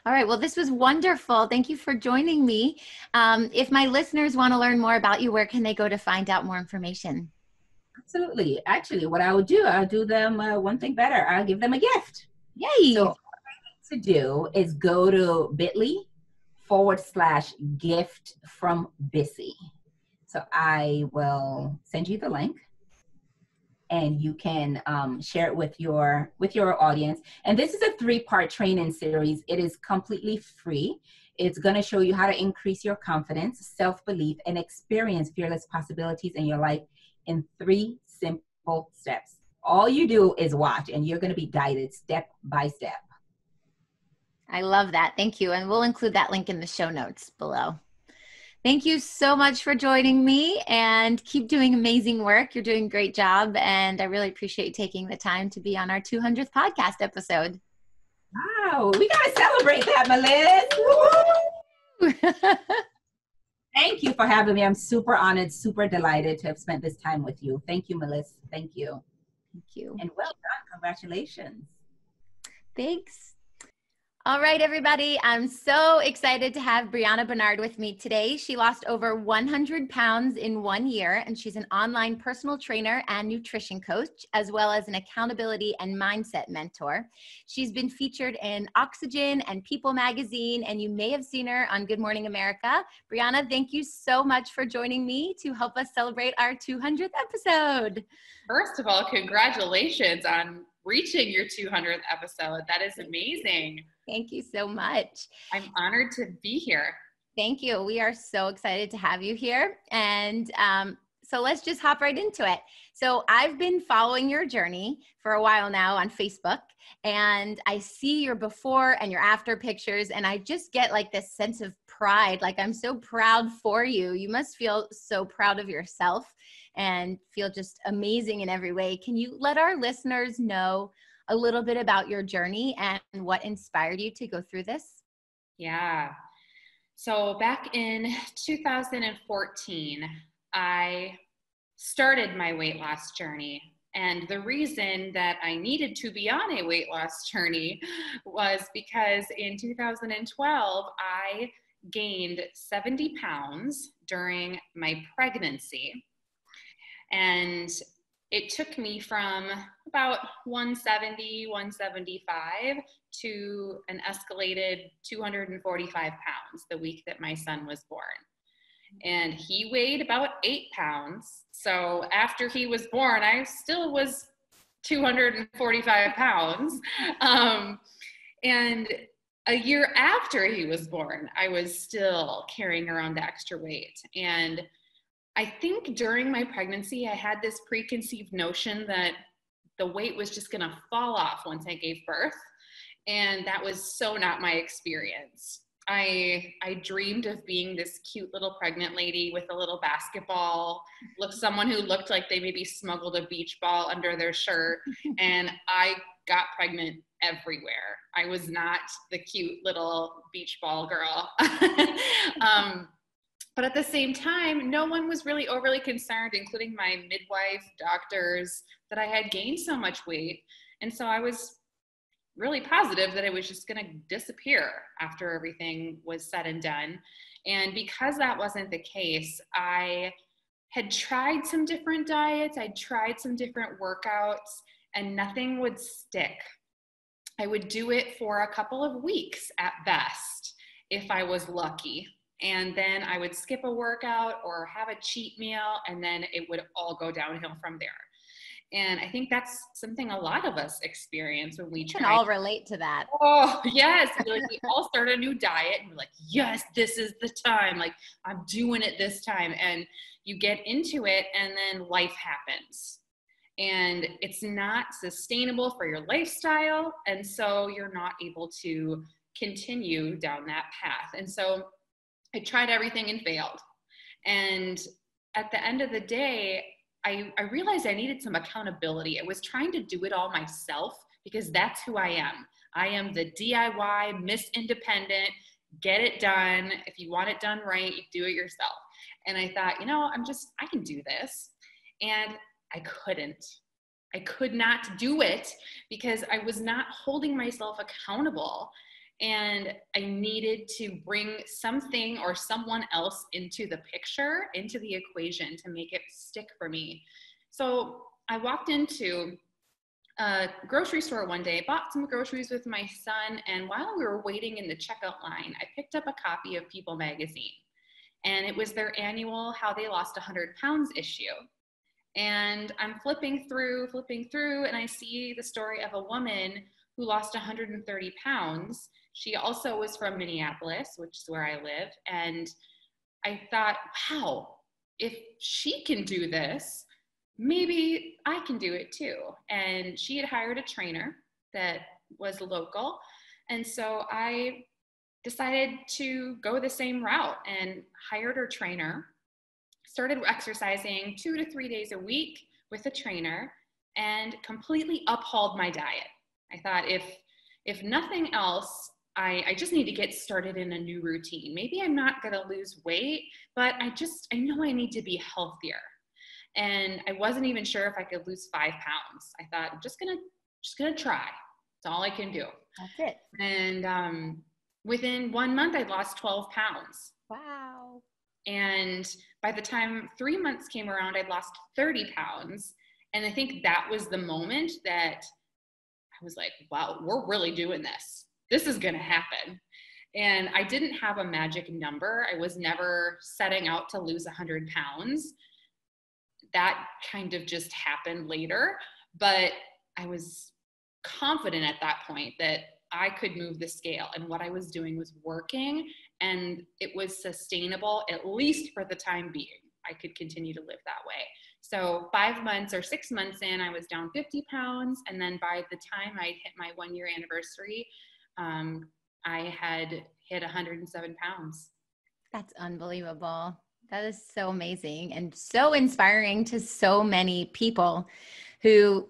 All right. Well, this was wonderful. Thank you for joining me. If my listeners want to learn more about you, where can they go to find out more information? Absolutely. Actually, what I'll do them one thing better. I'll give them a gift. Yay. So all I need to do is go to bit.ly/gift from Bisy. So I will send you the link. And you can share it with your audience. And this is a 3-part training series. It is completely free. It's going to show you how to increase your confidence, self-belief, and experience fearless possibilities in your life in 3 simple steps. All you do is watch, and you're going to be guided step by step. I love that. Thank you. And we'll include that link in the show notes below. Thank you so much for joining me, and keep doing amazing work. You're doing a great job, and I really appreciate you taking the time to be on our 200th podcast episode. Wow, we got to celebrate that, Meliss. Thank you for having me. I'm super honored, super delighted to have spent this time with you. Thank you, Meliss. Thank you. Thank you. And well done. Congratulations. Thanks. All right, everybody. I'm so excited to have Breanna Bernard with me today. She lost over 100 pounds in 1 year, and she's an online personal trainer and nutrition coach, as well as an accountability and mindset mentor. She's been featured in Oxygen and People magazine, and you may have seen her on Good Morning America. Breanna, thank you so much for joining me to help us celebrate our 200th episode. First of all, congratulations on reaching your 200th episode. That is amazing. Thank you so much. I'm honored to be here. Thank you. We are so excited to have you here. And so let's just hop right into it. So I've been following your journey for a while now on Facebook, and I see your before and your after pictures, and I just get like this sense of pride. Like, I'm so proud for you. You must feel so proud of yourself and feel just amazing in every way. Can you let our listeners know a little bit about your journey and what inspired you to go through this? Yeah. So back in 2014, I started my weight loss journey. And the reason that I needed to be on a weight loss journey was because in 2012, I gained 70 pounds during my pregnancy. And it took me from about 170, 175 to an escalated 245 pounds the week that my son was born. And he weighed about 8 pounds. So after he was born, I still was 245 pounds. And a year after he was born, I was still carrying around the extra weight. And I think during my pregnancy, I had this preconceived notion that the weight was just going to fall off once I gave birth. And that was so not my experience. I dreamed of being this cute little pregnant lady with a little basketball, someone who looked like they maybe smuggled a beach ball under their shirt. And I got pregnant everywhere. I was not the cute little beach ball girl. But at the same time, no one was really overly concerned, including my midwife, doctors, that I had gained so much weight. And so I was really positive that it was just going to disappear after everything was said and done. And because that wasn't the case, I had tried some different diets. I tried some different workouts, and nothing would stick. I would do it for a couple of weeks at best, if I was lucky. And then I would skip a workout or have a cheat meal, and then it would all go downhill from there. And I think that's something a lot of us experience when we can all relate to that. Oh, yes. Like, we all start a new diet and we're like, yes, this is the time. Like, I'm doing it this time. And you get into it, and then life happens. And it's not sustainable for your lifestyle. And so you're not able to continue down that path. And so I tried everything and failed. And at the end of the day, I realized I needed some accountability. I was trying to do it all myself because that's who I am. I am the DIY, Miss Independent, get it done. If you want it done right, you do it yourself. And I thought, I can do this. And I couldn't. I could not do it because I was not holding myself accountable. And I needed to bring something or someone else into the picture, into the equation, to make it stick for me. So I walked into a grocery store one day, bought some groceries with my son, and while we were waiting in the checkout line, I picked up a copy of People magazine. And it was their annual How They Lost 100 Pounds issue. And I'm flipping through, and I see the story of a woman who lost 130 pounds. She also was from Minneapolis, which is where I live. And I thought, wow, if she can do this, maybe I can do it too. And she had hired a trainer that was local. And so I decided to go the same route and hired her trainer, started exercising 2 to 3 days a week with a trainer, and completely uphauled my diet. I thought, if nothing else, I just need to get started in a new routine. Maybe I'm not going to lose weight, but I know I need to be healthier. And I wasn't even sure if I could lose 5 pounds. I thought, I'm just gonna try. That's all I can do. That's it. And within 1 month, I lost 12 pounds. Wow. And by the time 3 months came around, I'd lost 30 pounds. And I think that was the moment that I was like, wow, we're really doing this. This is going to happen. And I didn't have a magic number. I was never setting out to lose 100 pounds. That kind of just happened later. But I was confident at that point that I could move the scale, and what I was doing was working, and it was sustainable, at least for the time being. I could continue to live that way. So 5 months or 6 months in, I was down 50 pounds. And then by the time I hit my 1 year anniversary, I had hit 107 pounds. That's unbelievable. That is so amazing and so inspiring to so many people who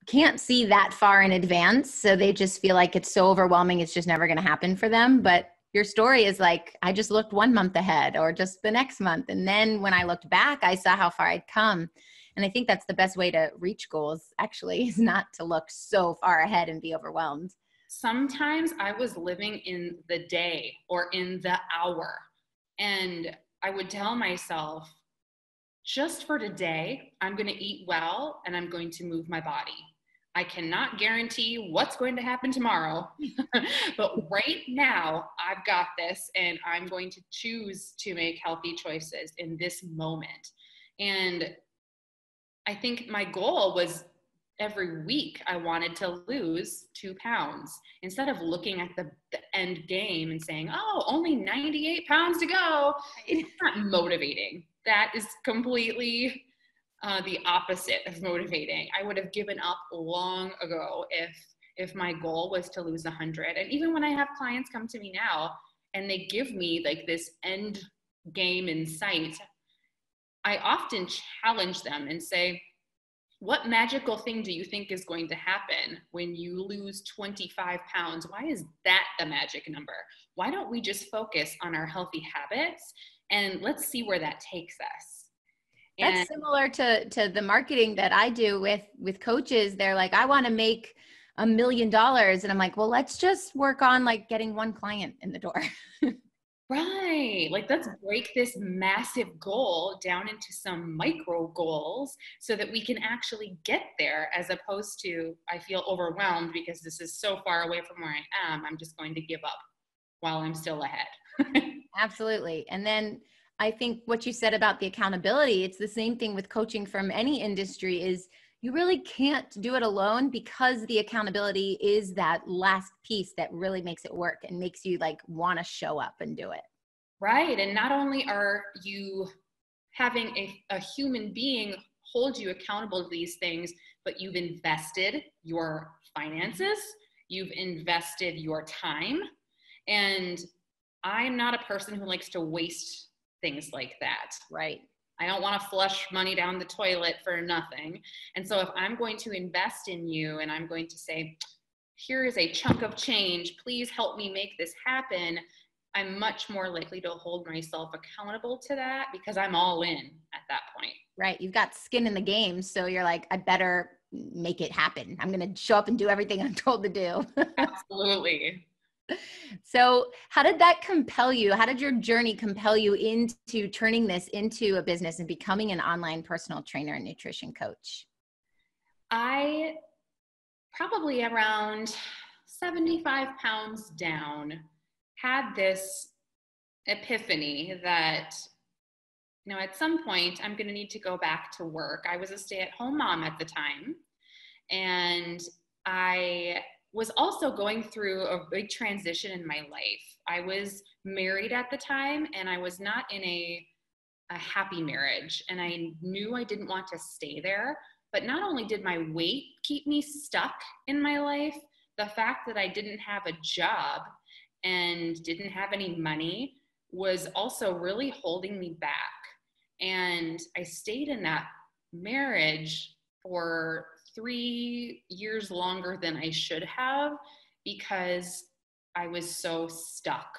can't see that far in advance. So they just feel like it's so overwhelming. It's just never going to happen for them. But your story is like, I just looked 1 month ahead or just the next month. And then when I looked back, I saw how far I'd come. And I think that's the best way to reach goals, actually, is not to look so far ahead and be overwhelmed. Sometimes I was living in the day or in the hour. And I would tell myself, just for today, I'm going to eat well and I'm going to move my body. I cannot guarantee what's going to happen tomorrow, but right now I've got this, and I'm going to choose to make healthy choices in this moment. And I think my goal was every week I wanted to lose 2 pounds instead of looking at the end game and saying, oh, only 98 pounds to go. It's not motivating. That is completely the opposite of motivating. I would have given up long ago if my goal was to lose 100. And even when I have clients come to me now and they give me like this end game in sight, I often challenge them and say, what magical thing do you think is going to happen when you lose 25 pounds? Why is that the magic number? Why don't we just focus on our healthy habits and let's see where that takes us? That's similar to the marketing that I do with coaches. They're like, I want to make $1 million. And I'm like, well, let's just work on like getting one client in the door. Right. Like, let's break this massive goal down into some micro goals so that we can actually get there, as opposed to, I feel overwhelmed because this is so far away from where I am. I'm just going to give up while I'm still ahead. Absolutely. And then I think what you said about the accountability, it's the same thing with coaching from any industry, is you really can't do it alone, because the accountability is that last piece that really makes it work and makes you like want to show up and do it. Right. And not only are you having a human being hold you accountable to these things, but you've invested your finances, you've invested your time. And I'm not a person who likes to waste things like that. Right. I don't want to flush money down the toilet for nothing. And so if I'm going to invest in you and I'm going to say, here is a chunk of change, please help me make this happen, I'm much more likely to hold myself accountable to that because I'm all in at that point. Right. You've got skin in the game. So you're like, I better make it happen. I'm going to show up and do everything I'm told to do. Absolutely. So how did that compel you? How did your journey compel you into turning this into a business and becoming an online personal trainer and nutrition coach? I probably around 75 pounds down had this epiphany that, you know, at some point I'm going to need to go back to work. I was a stay-at-home mom at the time, and I was also going through a big transition in my life. I was married at the time, and I was not in a happy marriage, and I knew I didn't want to stay there. But not only did my weight keep me stuck in my life, the fact that I didn't have a job and didn't have any money was also really holding me back. And I stayed in that marriage for 3 years longer than I should have because I was so stuck.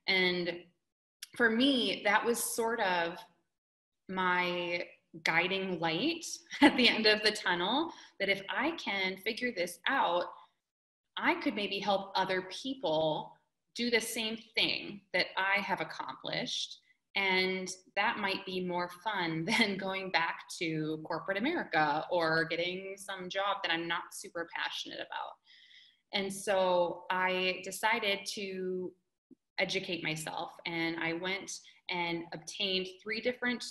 And for me, that was sort of my guiding light at the end of the tunnel, that if I can figure this out, I could maybe help other people do the same thing that I have accomplished. And that might be more fun than going back to corporate America or getting some job that I'm not super passionate about. And so I decided to educate myself, and I went and obtained 3 different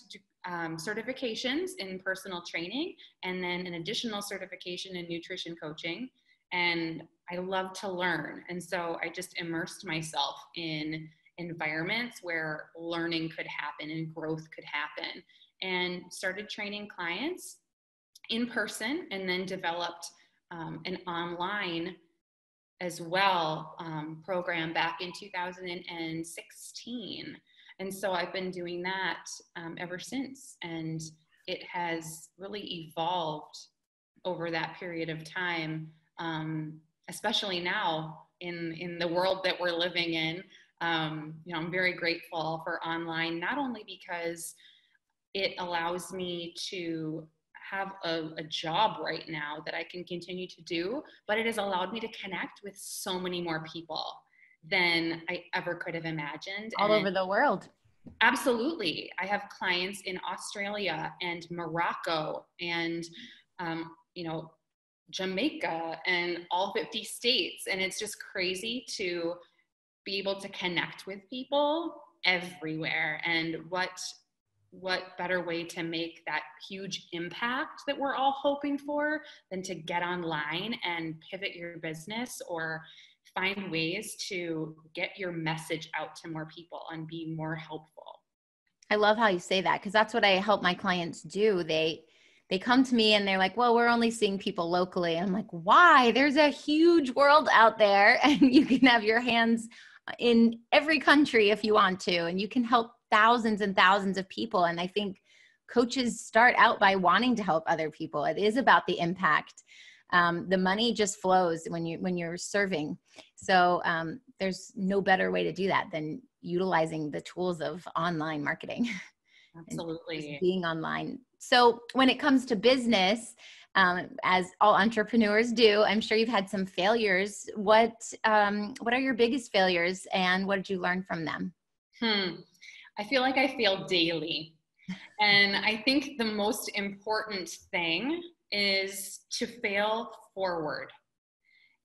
certifications in personal training, and then an additional certification in nutrition coaching. And I love to learn. And so I just immersed myself in environments where learning could happen and growth could happen, and started training clients in person, and then developed an online as well program back in 2016. And so I've been doing that ever since. And it has really evolved over that period of time, especially now in the world that we're living in. You know, I'm very grateful for online, not only because it allows me to have a job right now that I can continue to do, but it has allowed me to connect with so many more people than I ever could have imagined. All over the world. Absolutely. I have clients in Australia and Morocco and, you know, Jamaica and all 50 states. And it's just crazy to be able to connect with people everywhere. And what what better way to make that huge impact that we're all hoping for than to get online and pivot your business or find ways to get your message out to more people and be more helpful. I love how you say that, because that's what I help my clients do. They come to me and they're like, well, we're only seeing people locally. I'm like, why? There's a huge world out there, and you can have your hands in every country if you want to, and you can help thousands and thousands of people. And I think coaches start out by wanting to help other people. It is about the impact. The money just flows when you're serving. So there's no better way to do that than utilizing the tools of online marketing. Absolutely. Being online. So when it comes to business, as all entrepreneurs do, I'm sure you've had some failures. What are your biggest failures, and what did you learn from them? I feel like I fail daily. And I think the most important thing is to fail forward.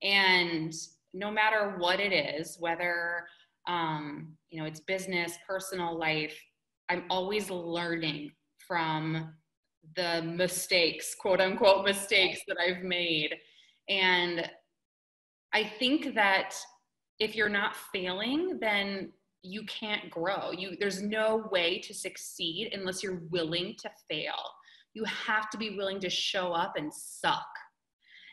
And no matter what it is, whether it's business, personal life, I'm always learning from the mistakes, quote unquote mistakes that I've made. And I think that if you're not failing, then you can't grow. There's no way to succeed unless you're willing to fail. You have to be willing to show up and suck.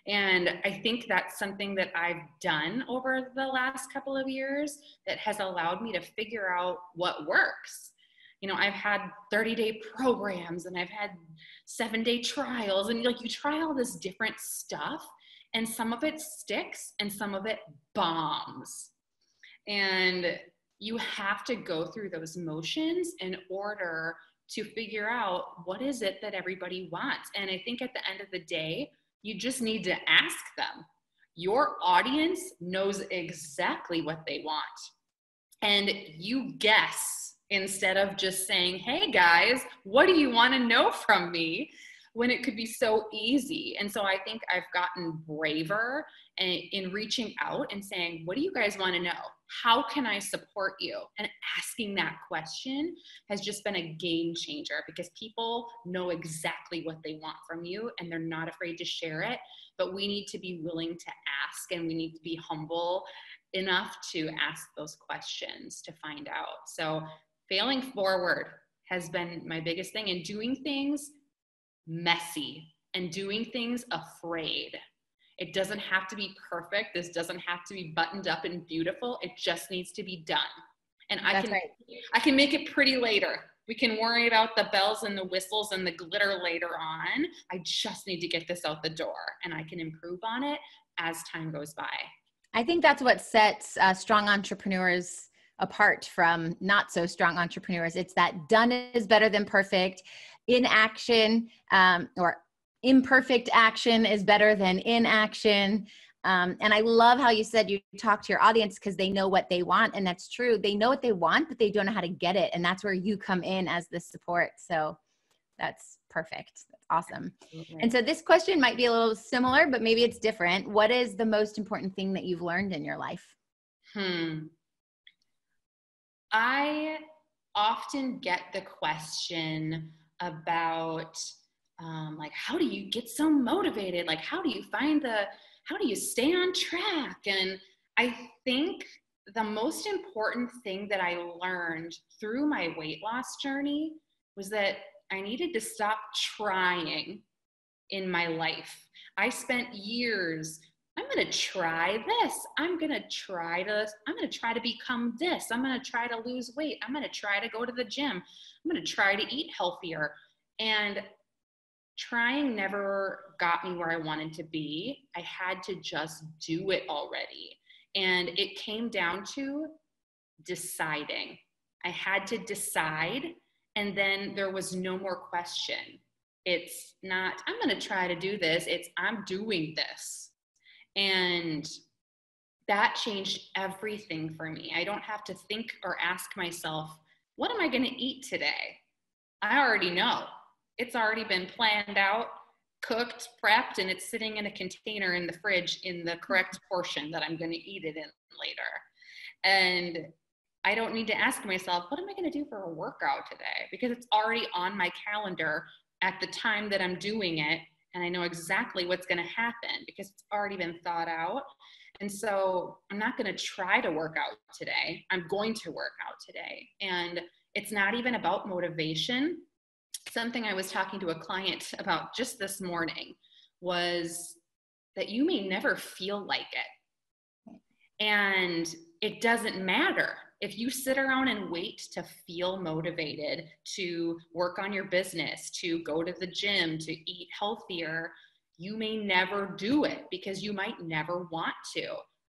And I think that's something that I've done over the last couple of years that has allowed me to figure out what works. I've had 30-day programs, and I've had 7-day trials, and you try all this different stuff, and some of it sticks and some of it bombs. And you have to go through those motions in order to figure out what is it that everybody wants. And I think at the end of the day, you just need to ask them. Your audience knows exactly what they want. And you guess instead of just saying, hey guys, what do you want to know from me? When it could be so easy. And so I think I've gotten braver in reaching out and saying, what do you guys want to know? How can I support you? And asking that question has just been a game changer, because people know exactly what they want from you and they're not afraid to share it. But we need to be willing to ask, and we need to be humble enough to ask those questions to find out. So failing forward has been my biggest thing, and doing things messy and doing things afraid. It doesn't have to be perfect. This doesn't have to be buttoned up and beautiful. It just needs to be done. And I can make it pretty later. We can worry about the bells and the whistles and the glitter later on. I just need to get this out the door, and I can improve on it as time goes by. I think that's what sets strong entrepreneurs apart from not so strong entrepreneurs. It's that done is better than perfect. Inaction or imperfect action is better than inaction. And I love how you said you talk to your audience because they know what they want. And that's true. They know what they want, but they don't know how to get it. And that's where you come in as the support. So that's perfect. That's awesome. Okay. And so this question might be a little similar, but maybe it's different. What is the most important thing that you've learned in your life? I often get the question about like, how do you get so motivated? Like, how do you stay on track? And I think the most important thing that I learned through my weight loss journey was that I needed to stop trying in my life. I spent years, I'm going to try this. I'm going to try to become this. I'm going to try to lose weight. I'm going to try to go to the gym. I'm going to try to eat healthier. And trying never got me where I wanted to be. I had to just do it already. And it came down to deciding. I had to decide, and then there was no more question. It's not, I'm going to try to do this. It's, I'm doing this. And that changed everything for me. I don't have to think or ask myself, what am I going to eat today? I already know. It's already been planned out, cooked, prepped, and it's sitting in a container in the fridge in the correct portion that I'm going to eat it in later. And I don't need to ask myself, what am I going to do for a workout today? Because it's already on my calendar at the time that I'm doing it. And I know exactly what's going to happen because it's already been thought out. And so I'm not going to try to work out today. I'm going to work out today. And it's not even about motivation. Something I was talking to a client about just this morning was that you may never feel like it. And it doesn't matter. If you sit around and wait to feel motivated to work on your business, to go to the gym, to eat healthier, you may never do it because you might never want to.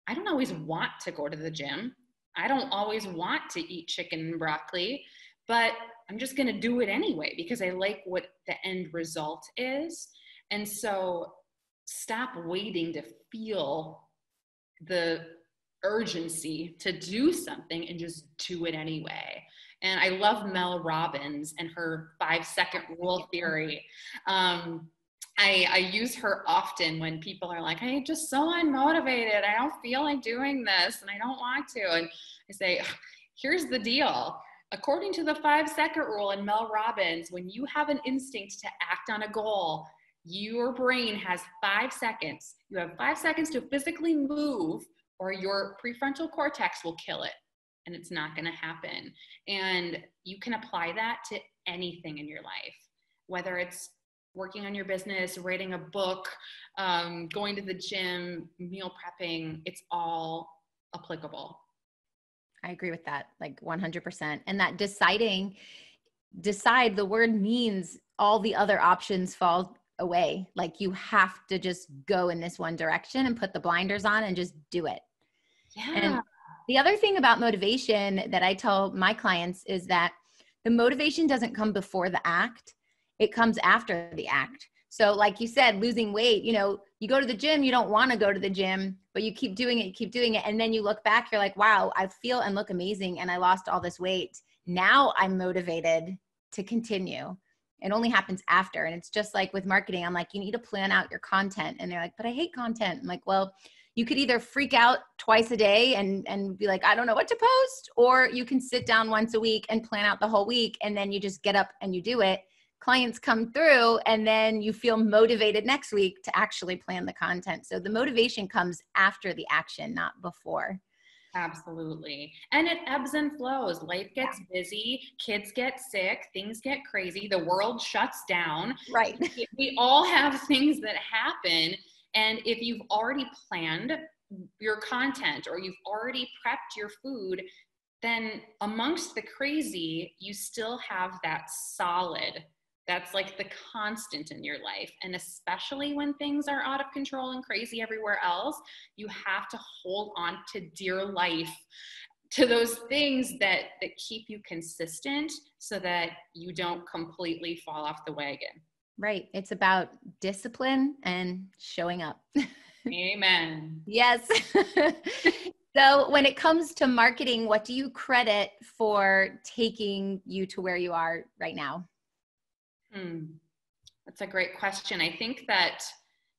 I don't always want to go to the gym. I don't always want to eat chicken and broccoli, but I'm just going to do it anyway because I like what the end result is. And so stop waiting to feel the urgency to do something and just do it anyway. And I love Mel Robbins and her 5-second rule theory. I use her often when people are like, I'm just so unmotivated. I don't feel like doing this and I don't want to. And I say, here's the deal. According to the 5-second rule in Mel Robbins, when you have an instinct to act on a goal, your brain has 5 seconds. You have 5 seconds to physically move or your prefrontal cortex will kill it and it's not going to happen. And you can apply that to anything in your life, whether it's working on your business, writing a book, going to the gym, meal prepping, it's all applicable. I agree with that, like 100%. And that decide, the word means all the other options fall away. Like you have to just go in this one direction and put the blinders on and just do it. Yeah. And the other thing about motivation that I tell my clients is that the motivation doesn't come before the act. It comes after the act. So like you said, losing weight, you go to the gym, you don't want to go to the gym, but you keep doing it. And then you look back, you're like, wow, I feel and look amazing. And I lost all this weight. Now I'm motivated to continue. It only happens after. And it's just like with marketing. I'm like, you need to plan out your content. And they're like, but I hate content. I'm like, well, you could either freak out twice a day and be like, I don't know what to post, or you can sit down once a week and plan out the whole week. And then you just get up and you do it. Clients come through and then you feel motivated next week to actually plan the content. So the motivation comes after the action, not before. Absolutely. And it ebbs and flows. Life gets busy, kids get sick, things get crazy, the world shuts down. Right. We all have things that happen. And if you've already planned your content or you've already prepped your food, then amongst the crazy, you still have that solid. That's like the constant in your life. And especially when things are out of control and crazy everywhere else, you have to hold on to dear life, to those things that keep you consistent so that you don't completely fall off the wagon. Right. It's about discipline and showing up. Amen. Yes. So when it comes to marketing, what do you credit for taking you to where you are right now? That's a great question. I think that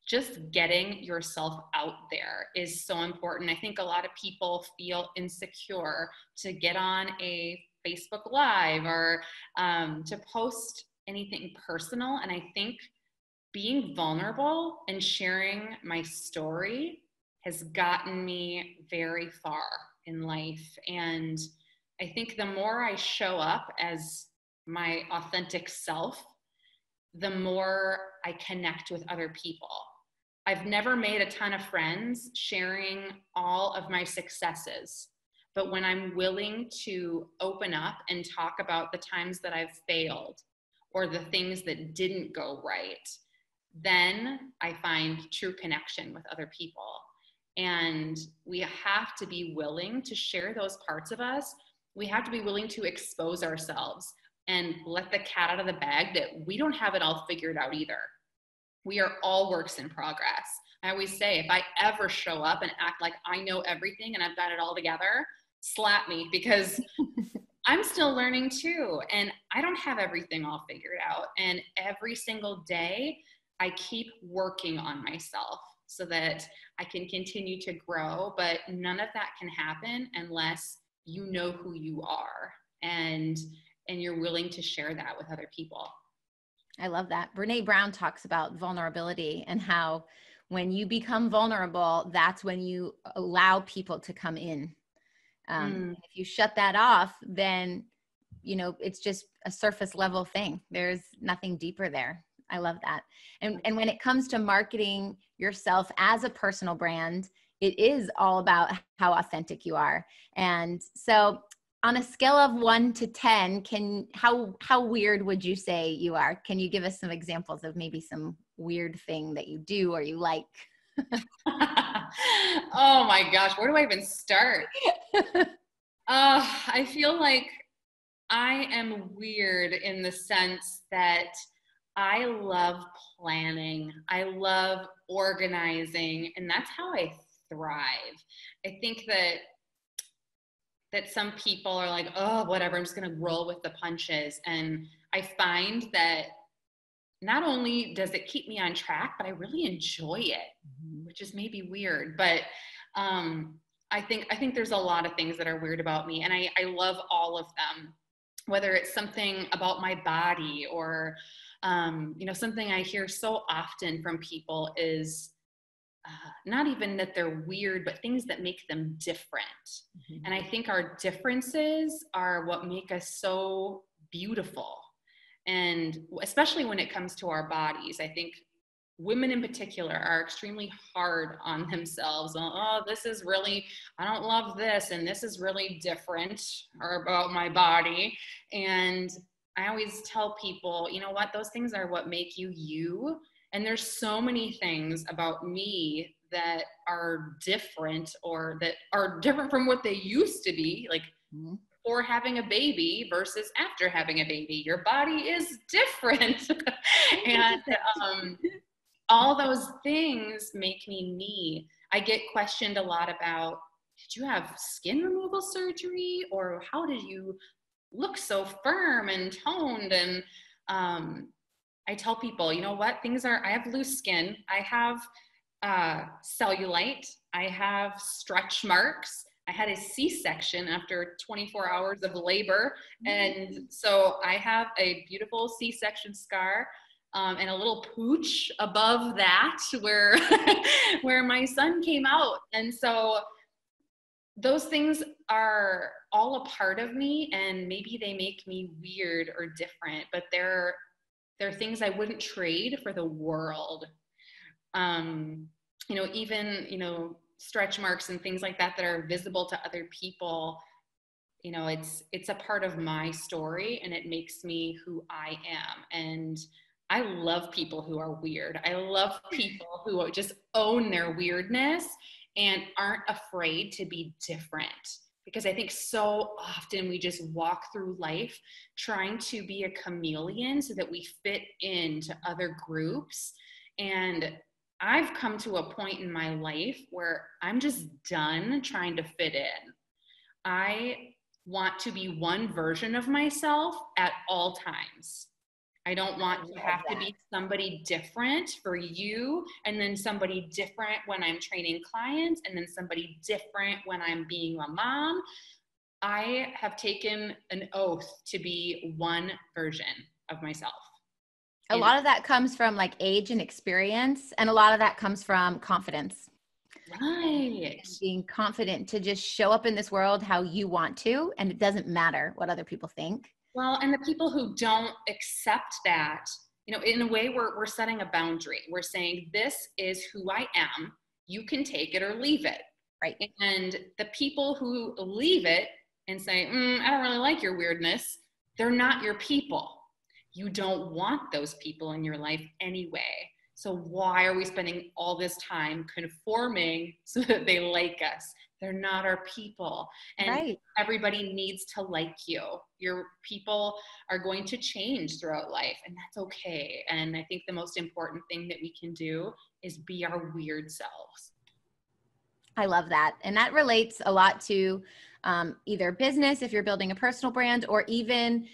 just getting yourself out there is so important. I think a lot of people feel insecure to get on a Facebook Live or to post anything personal. And I think being vulnerable and sharing my story has gotten me very far in life. And I think the more I show up as my authentic self, the more I connect with other people. I've never made a ton of friends sharing all of my successes, but when I'm willing to open up and talk about the times that I've failed or the things that didn't go right, then I find true connection with other people. And we have to be willing to share those parts of us. We have to be willing to expose ourselves and let the cat out of the bag that we don't have it all figured out either. We are all works in progress. I always say, if I ever show up and act like I know everything and I've got it all together, slap me, because I'm still learning too. And I don't have everything all figured out. And every single day, I keep working on myself so that I can continue to grow. But none of that can happen unless you know who you are, and you're willing to share that with other people. I love that. Brene Brown talks about vulnerability and how when you become vulnerable, that's when you allow people to come in. If you shut that off, then, it's just a surface level thing. There's nothing deeper there. I love that. And when it comes to marketing yourself as a personal brand, it is all about how authentic you are. And so on a scale of 1 to 10, how weird would you say you are? Can you give us some examples of maybe some weird thing that you do or you like? Oh my gosh, where do I even start? I feel like I am weird in the sense that I love planning. I love organizing, and that's how I thrive. I think that some people are like, oh, whatever, I'm just going to roll with the punches. And I find that not only does it keep me on track, but I really enjoy it, which is maybe weird. But I think there's a lot of things that are weird about me, and I love all of them, whether it's something about my body or, something I hear so often from people is not even that they're weird, but things that make them different. Mm-hmm. And I think our differences are what make us so beautiful. And especially when it comes to our bodies, I think women in particular are extremely hard on themselves. Oh, this is really, I don't love this, and this is really different or about my body. And I always tell people, you know what, those things are what make you you. And there's so many things about me that are different, or that are different from what they used to be, like before having a baby versus after having a baby. Your body is different. And all those things make me. I get questioned a lot about, did you have skin removal surgery? Or how did you look so firm and toned? And I tell people, you know what, I have loose skin. I have cellulite. I have stretch marks. I had a C-section after 24 hours of labor. And so I have a beautiful C-section scar. And a little pooch above that where where my son came out. And so those things are all a part of me, and maybe they make me weird or different, but they're things I wouldn't trade for the world. Even stretch marks and things like that are visible to other people. It's a part of my story, and it makes me who I am. And I love people who are weird. I love people who just own their weirdness and aren't afraid to be different. Because I think so often we just walk through life trying to be a chameleon so that we fit into other groups. And I've come to a point in my life where I'm just done trying to fit in. I want to be one version of myself at all times. I don't want to have to be somebody different for you, and then somebody different when I'm training clients, and then somebody different when I'm being a mom. I have taken an oath to be one version of myself. A lot of that comes from like age and experience, and a lot of that comes from confidence. Right. Being confident to just show up in this world how you want to, and it doesn't matter what other people think. Well, and the people who don't accept that, in a way, we're setting a boundary. We're saying, this is who I am. You can take it or leave it. Right. And the people who leave it and say, I don't really like your weirdness, they're not your people. You don't want those people in your life anyway. So why are we spending all this time conforming so that they like us? They're not our people. And right. Everybody needs to like you. Your people are going to change throughout life, and that's okay. And I think the most important thing that we can do is be our weird selves. I love that. And that relates a lot to either business, if you're building a personal brand, or even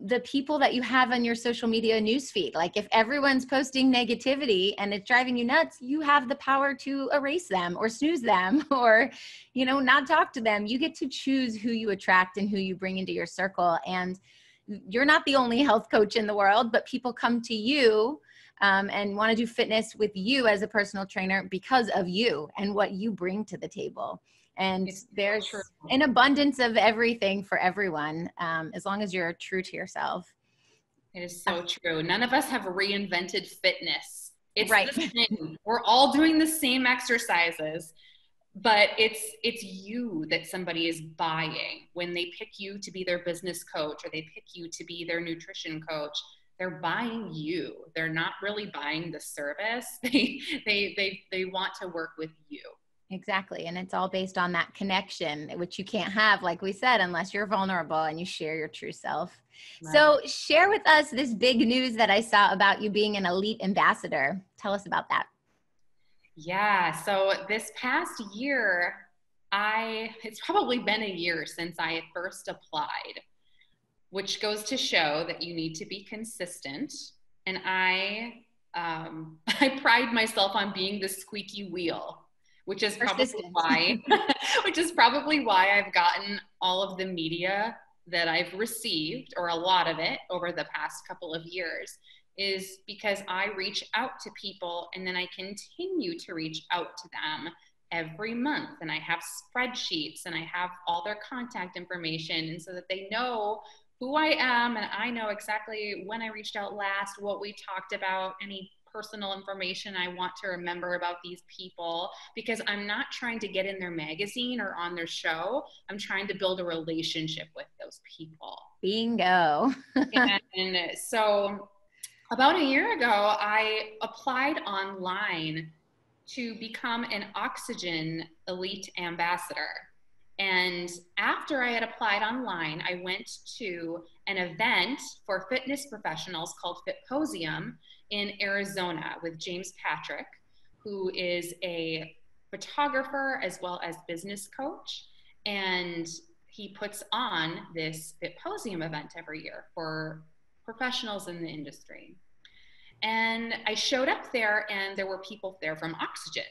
the people that you have on your social media newsfeed. Like if everyone's posting negativity and it's driving you nuts, you have the power to erase them or snooze them or, you know, not talk to them. You get to choose who you attract and who you bring into your circle. And you're not the only health coach in the world, but people come to you and want to do fitness with you as a personal trainer because of you and what you bring to the table. And there's an abundance of everything for everyone, as long as you're true to yourself. It is so true. None of us have reinvented fitness. It's right. The same. We're all doing the same exercises, but it's you that somebody is buying when they pick you to be their business coach or they pick you to be their nutrition coach. They're buying you. They're not really buying the service. They want to work with you. Exactly. And it's all based on that connection, which you can't have, like we said, unless you're vulnerable and you share your true self. Right. So share with us this big news that I saw about you being an elite ambassador. Tell us about that. Yeah. So this past year, it's probably been a year since I first applied, which goes to show that you need to be consistent. And I pride myself on being the squeaky wheel. Which is probably why I've gotten all of the media that I've received, or a lot of it over the past couple of years, is because I reach out to people and then I continue to reach out to them every month. And I have spreadsheets and I have all their contact information, and so that they know who I am and I know exactly when I reached out last, what we talked about, any personal information I want to remember about these people, because I'm not trying to get in their magazine or on their show. I'm trying to build a relationship with those people. Bingo. And so about a year ago, I applied online to become an Oxygen Elite Ambassador. And after I had applied online, I went to an event for fitness professionals called Fitposium in Arizona with James Patrick, who is a photographer as well as business coach. And he puts on this Fitposium event every year for professionals in the industry. And I showed up there and there were people there from Oxygen.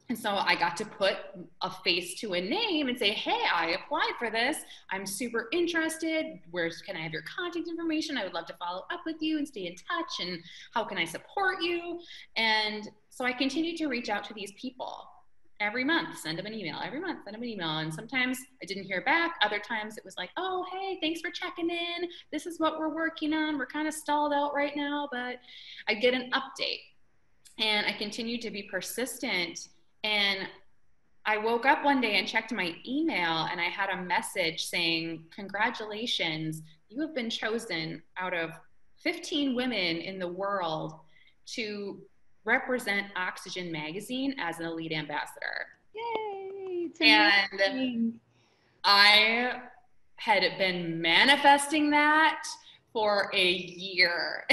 And so I got to put a face to a name and say, hey, I applied for this. I'm super interested. Can I have your contact information? I would love to follow up with you and stay in touch. And how can I support you? And so I continued to reach out to these people every month, send them an email, every month, send them an email. And sometimes I didn't hear back. Other times it was like, oh, hey, thanks for checking in. This is what we're working on. We're kind of stalled out right now, but I get an update. And I continued to be persistent. And I woke up one day and checked my email and I had a message saying, congratulations, you have been chosen out of 15 women in the world to represent Oxygen magazine as an elite ambassador. Yay! And I had been manifesting that for a year.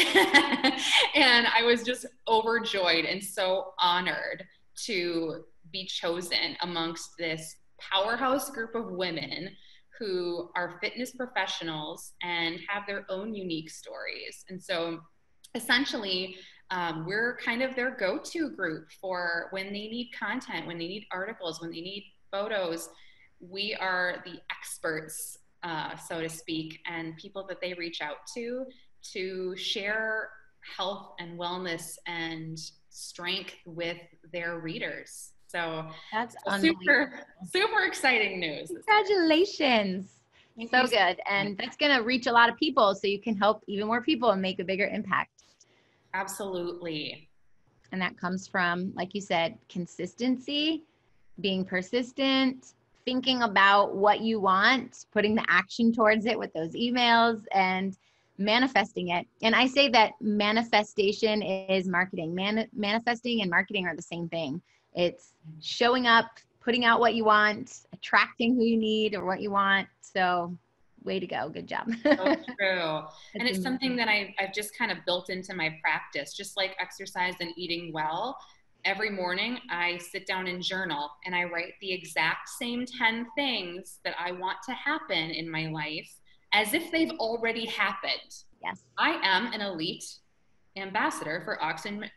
And I was just overjoyed and so honored to be chosen amongst this powerhouse group of women who are fitness professionals and have their own unique stories. And so essentially, we're kind of their go-to group for when they need content, when they need articles, when they need photos. We are the experts, so to speak, and people that they reach out to share health and wellness and strength with their readers. So that's super exciting news. Congratulations. So good. And that's going to reach a lot of people so you can help even more people and make a bigger impact. Absolutely. And that comes from, like you said, consistency, being persistent, thinking about what you want, putting the action towards it with those emails, and manifesting it. And I say that manifestation is marketing. Manifesting and marketing are the same thing. It's showing up, putting out what you want, attracting who you need or what you want. So way to go. Good job. So true. And it's something that I've just kind of built into my practice, just like exercise and eating well. Every morning I sit down and journal and I write the exact same 10 things that I want to happen in my life. as if they've already happened. Yes. I am an elite ambassador for Oxygen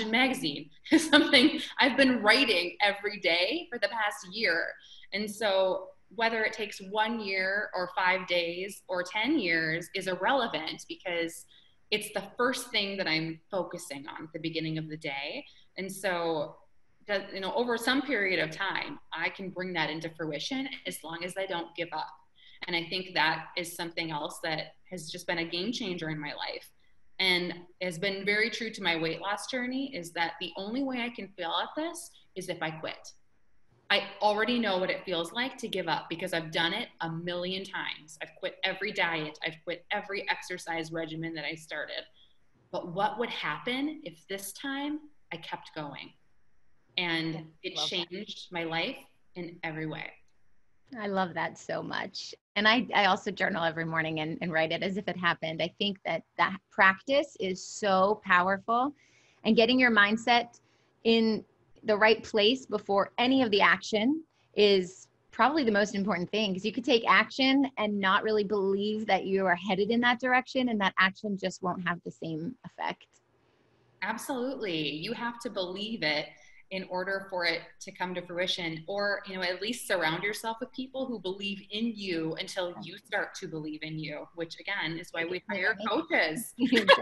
Magazine. It's something I've been writing every day for the past year. And so whether it takes 1 year or 5 days or 10 years is irrelevant, because it's the first thing that I'm focusing on at the beginning of the day. And so, over some period of time, I can bring that into fruition as long as I don't give up. And I think that is something else that has just been a game changer in my life, and has been very true to my weight loss journey, is that the only way I can fail at this is if I quit. I already know what it feels like to give up, because I've done it a million times. I've quit every diet. I've quit every exercise regimen that I started. But what would happen if this time I kept going? And it changed my life in every way. I love that so much. And I also journal every morning and write it as if it happened. I think that practice is so powerful, and getting your mindset in the right place before any of the action is probably the most important thing, because you could take action and not really believe that you are headed in that direction, and that action just won't have the same effect. Absolutely. You have to believe it in order for it to come to fruition, or, at least surround yourself with people who believe in you until you start to believe in you, which again is why we hire coaches. People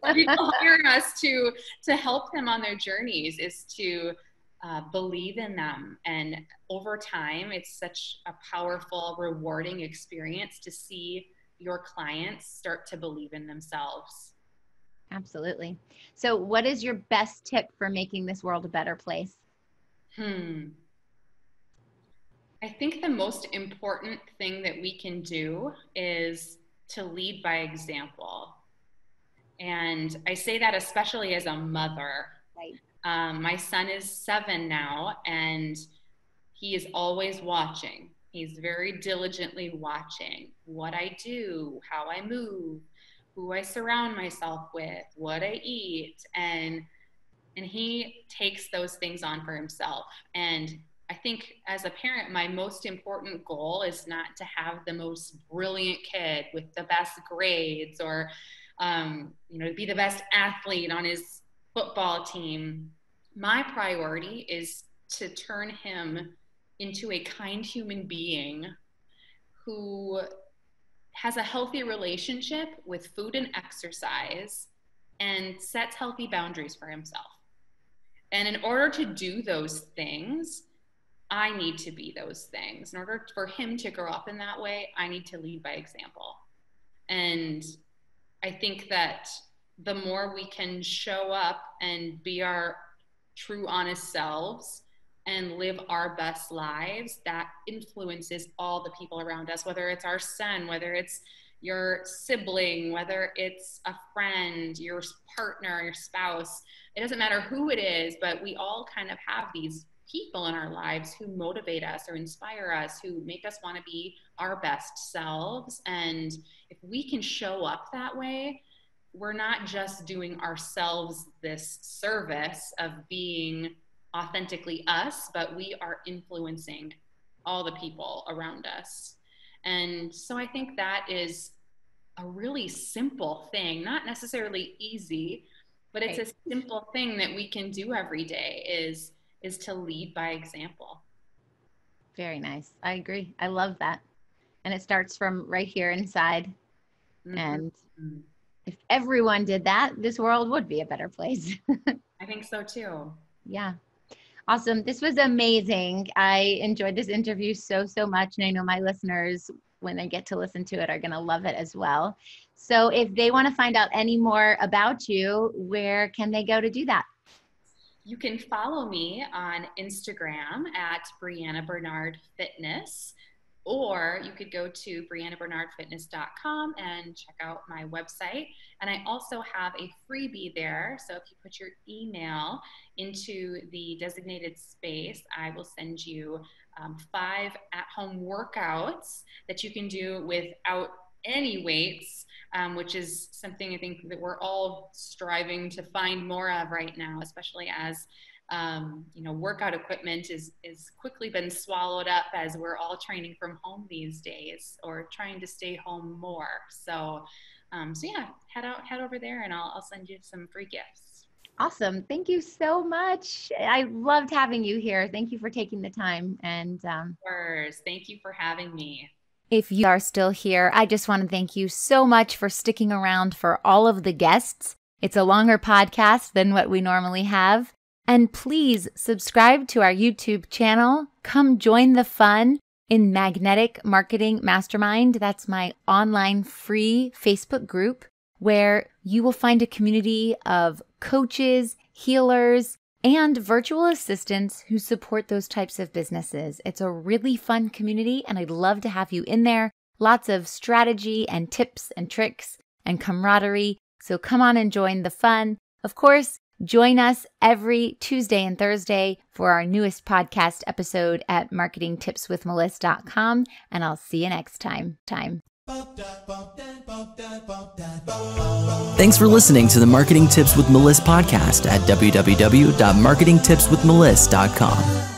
hire us to help them on their journeys, is to believe in them. And over time, it's such a powerful, rewarding experience to see your clients start to believe in themselves. Absolutely. So what is your best tip for making this world a better place? I think the most important thing that we can do is to lead by example. And I say that especially as a mother. Right. My son is 7 now, and he is always watching. He's very diligently watching what I do, how I move, who I surround myself with, what I eat, and he takes those things on for himself. And I think as a parent, my most important goal is not to have the most brilliant kid with the best grades, or be the best athlete on his football team. My priority is to turn him into a kind human being who has a healthy relationship with food and exercise, and sets healthy boundaries for himself. And in order to do those things, I need to be those things. In order for him to grow up in that way, I need to lead by example. And I think that the more we can show up and be our true, honest selves and live our best lives, that influences all the people around us, whether it's our son, whether it's your sibling, whether it's a friend, your partner, your spouse. It doesn't matter who it is, but we all kind of have these people in our lives who motivate us or inspire us, who make us want to be our best selves. And if we can show up that way, we're not just doing ourselves this service of being authentically us, but we are influencing all the people around us. And so I think that is a really simple thing, not necessarily easy, but it's a simple thing that we can do every day, is to lead by example. Very nice. I agree. I love that. And it starts from right here inside. Mm-hmm. And if everyone did that, this world would be a better place. I think so too. Yeah. Awesome. This was amazing. I enjoyed this interview so much. And I know my listeners, when they get to listen to it, are going to love it as well. So if they want to find out any more about you, where can they go to do that? You can follow me on Instagram at Breanna Bernard Fitness, or you could go to BriannaBernardFitness.com and check out my website. And I also have a freebie there. So if you put your email into the designated space, I will send you 5 at-home workouts that you can do without any weights, which is something I think that we're all striving to find more of right now, especially as workout equipment is quickly been swallowed up as we're all training from home these days or trying to stay home more. So yeah, head over there and I'll send you some free gifts. Awesome. Thank you so much. I loved having you here. Thank you for taking the time. And of course, thank you for having me. If you are still here, I just want to thank you so much for sticking around for all of the guests. It's a longer podcast than what we normally have. And please subscribe to our YouTube channel. Come join the fun in Magnetic Marketing Mastermind. That's my online free Facebook group where you will find a community of coaches, healers, and virtual assistants who support those types of businesses. It's a really fun community, and I'd love to have you in there. Lots of strategy and tips and tricks and camaraderie. So come on and join the fun. Of course, join us every Tuesday and Thursday for our newest podcast episode at marketingtipswithmeliss.com, and I'll see you next time. Thanks for listening to the Marketing Tips with Meliss podcast at www.marketingtipswithmeliss.com.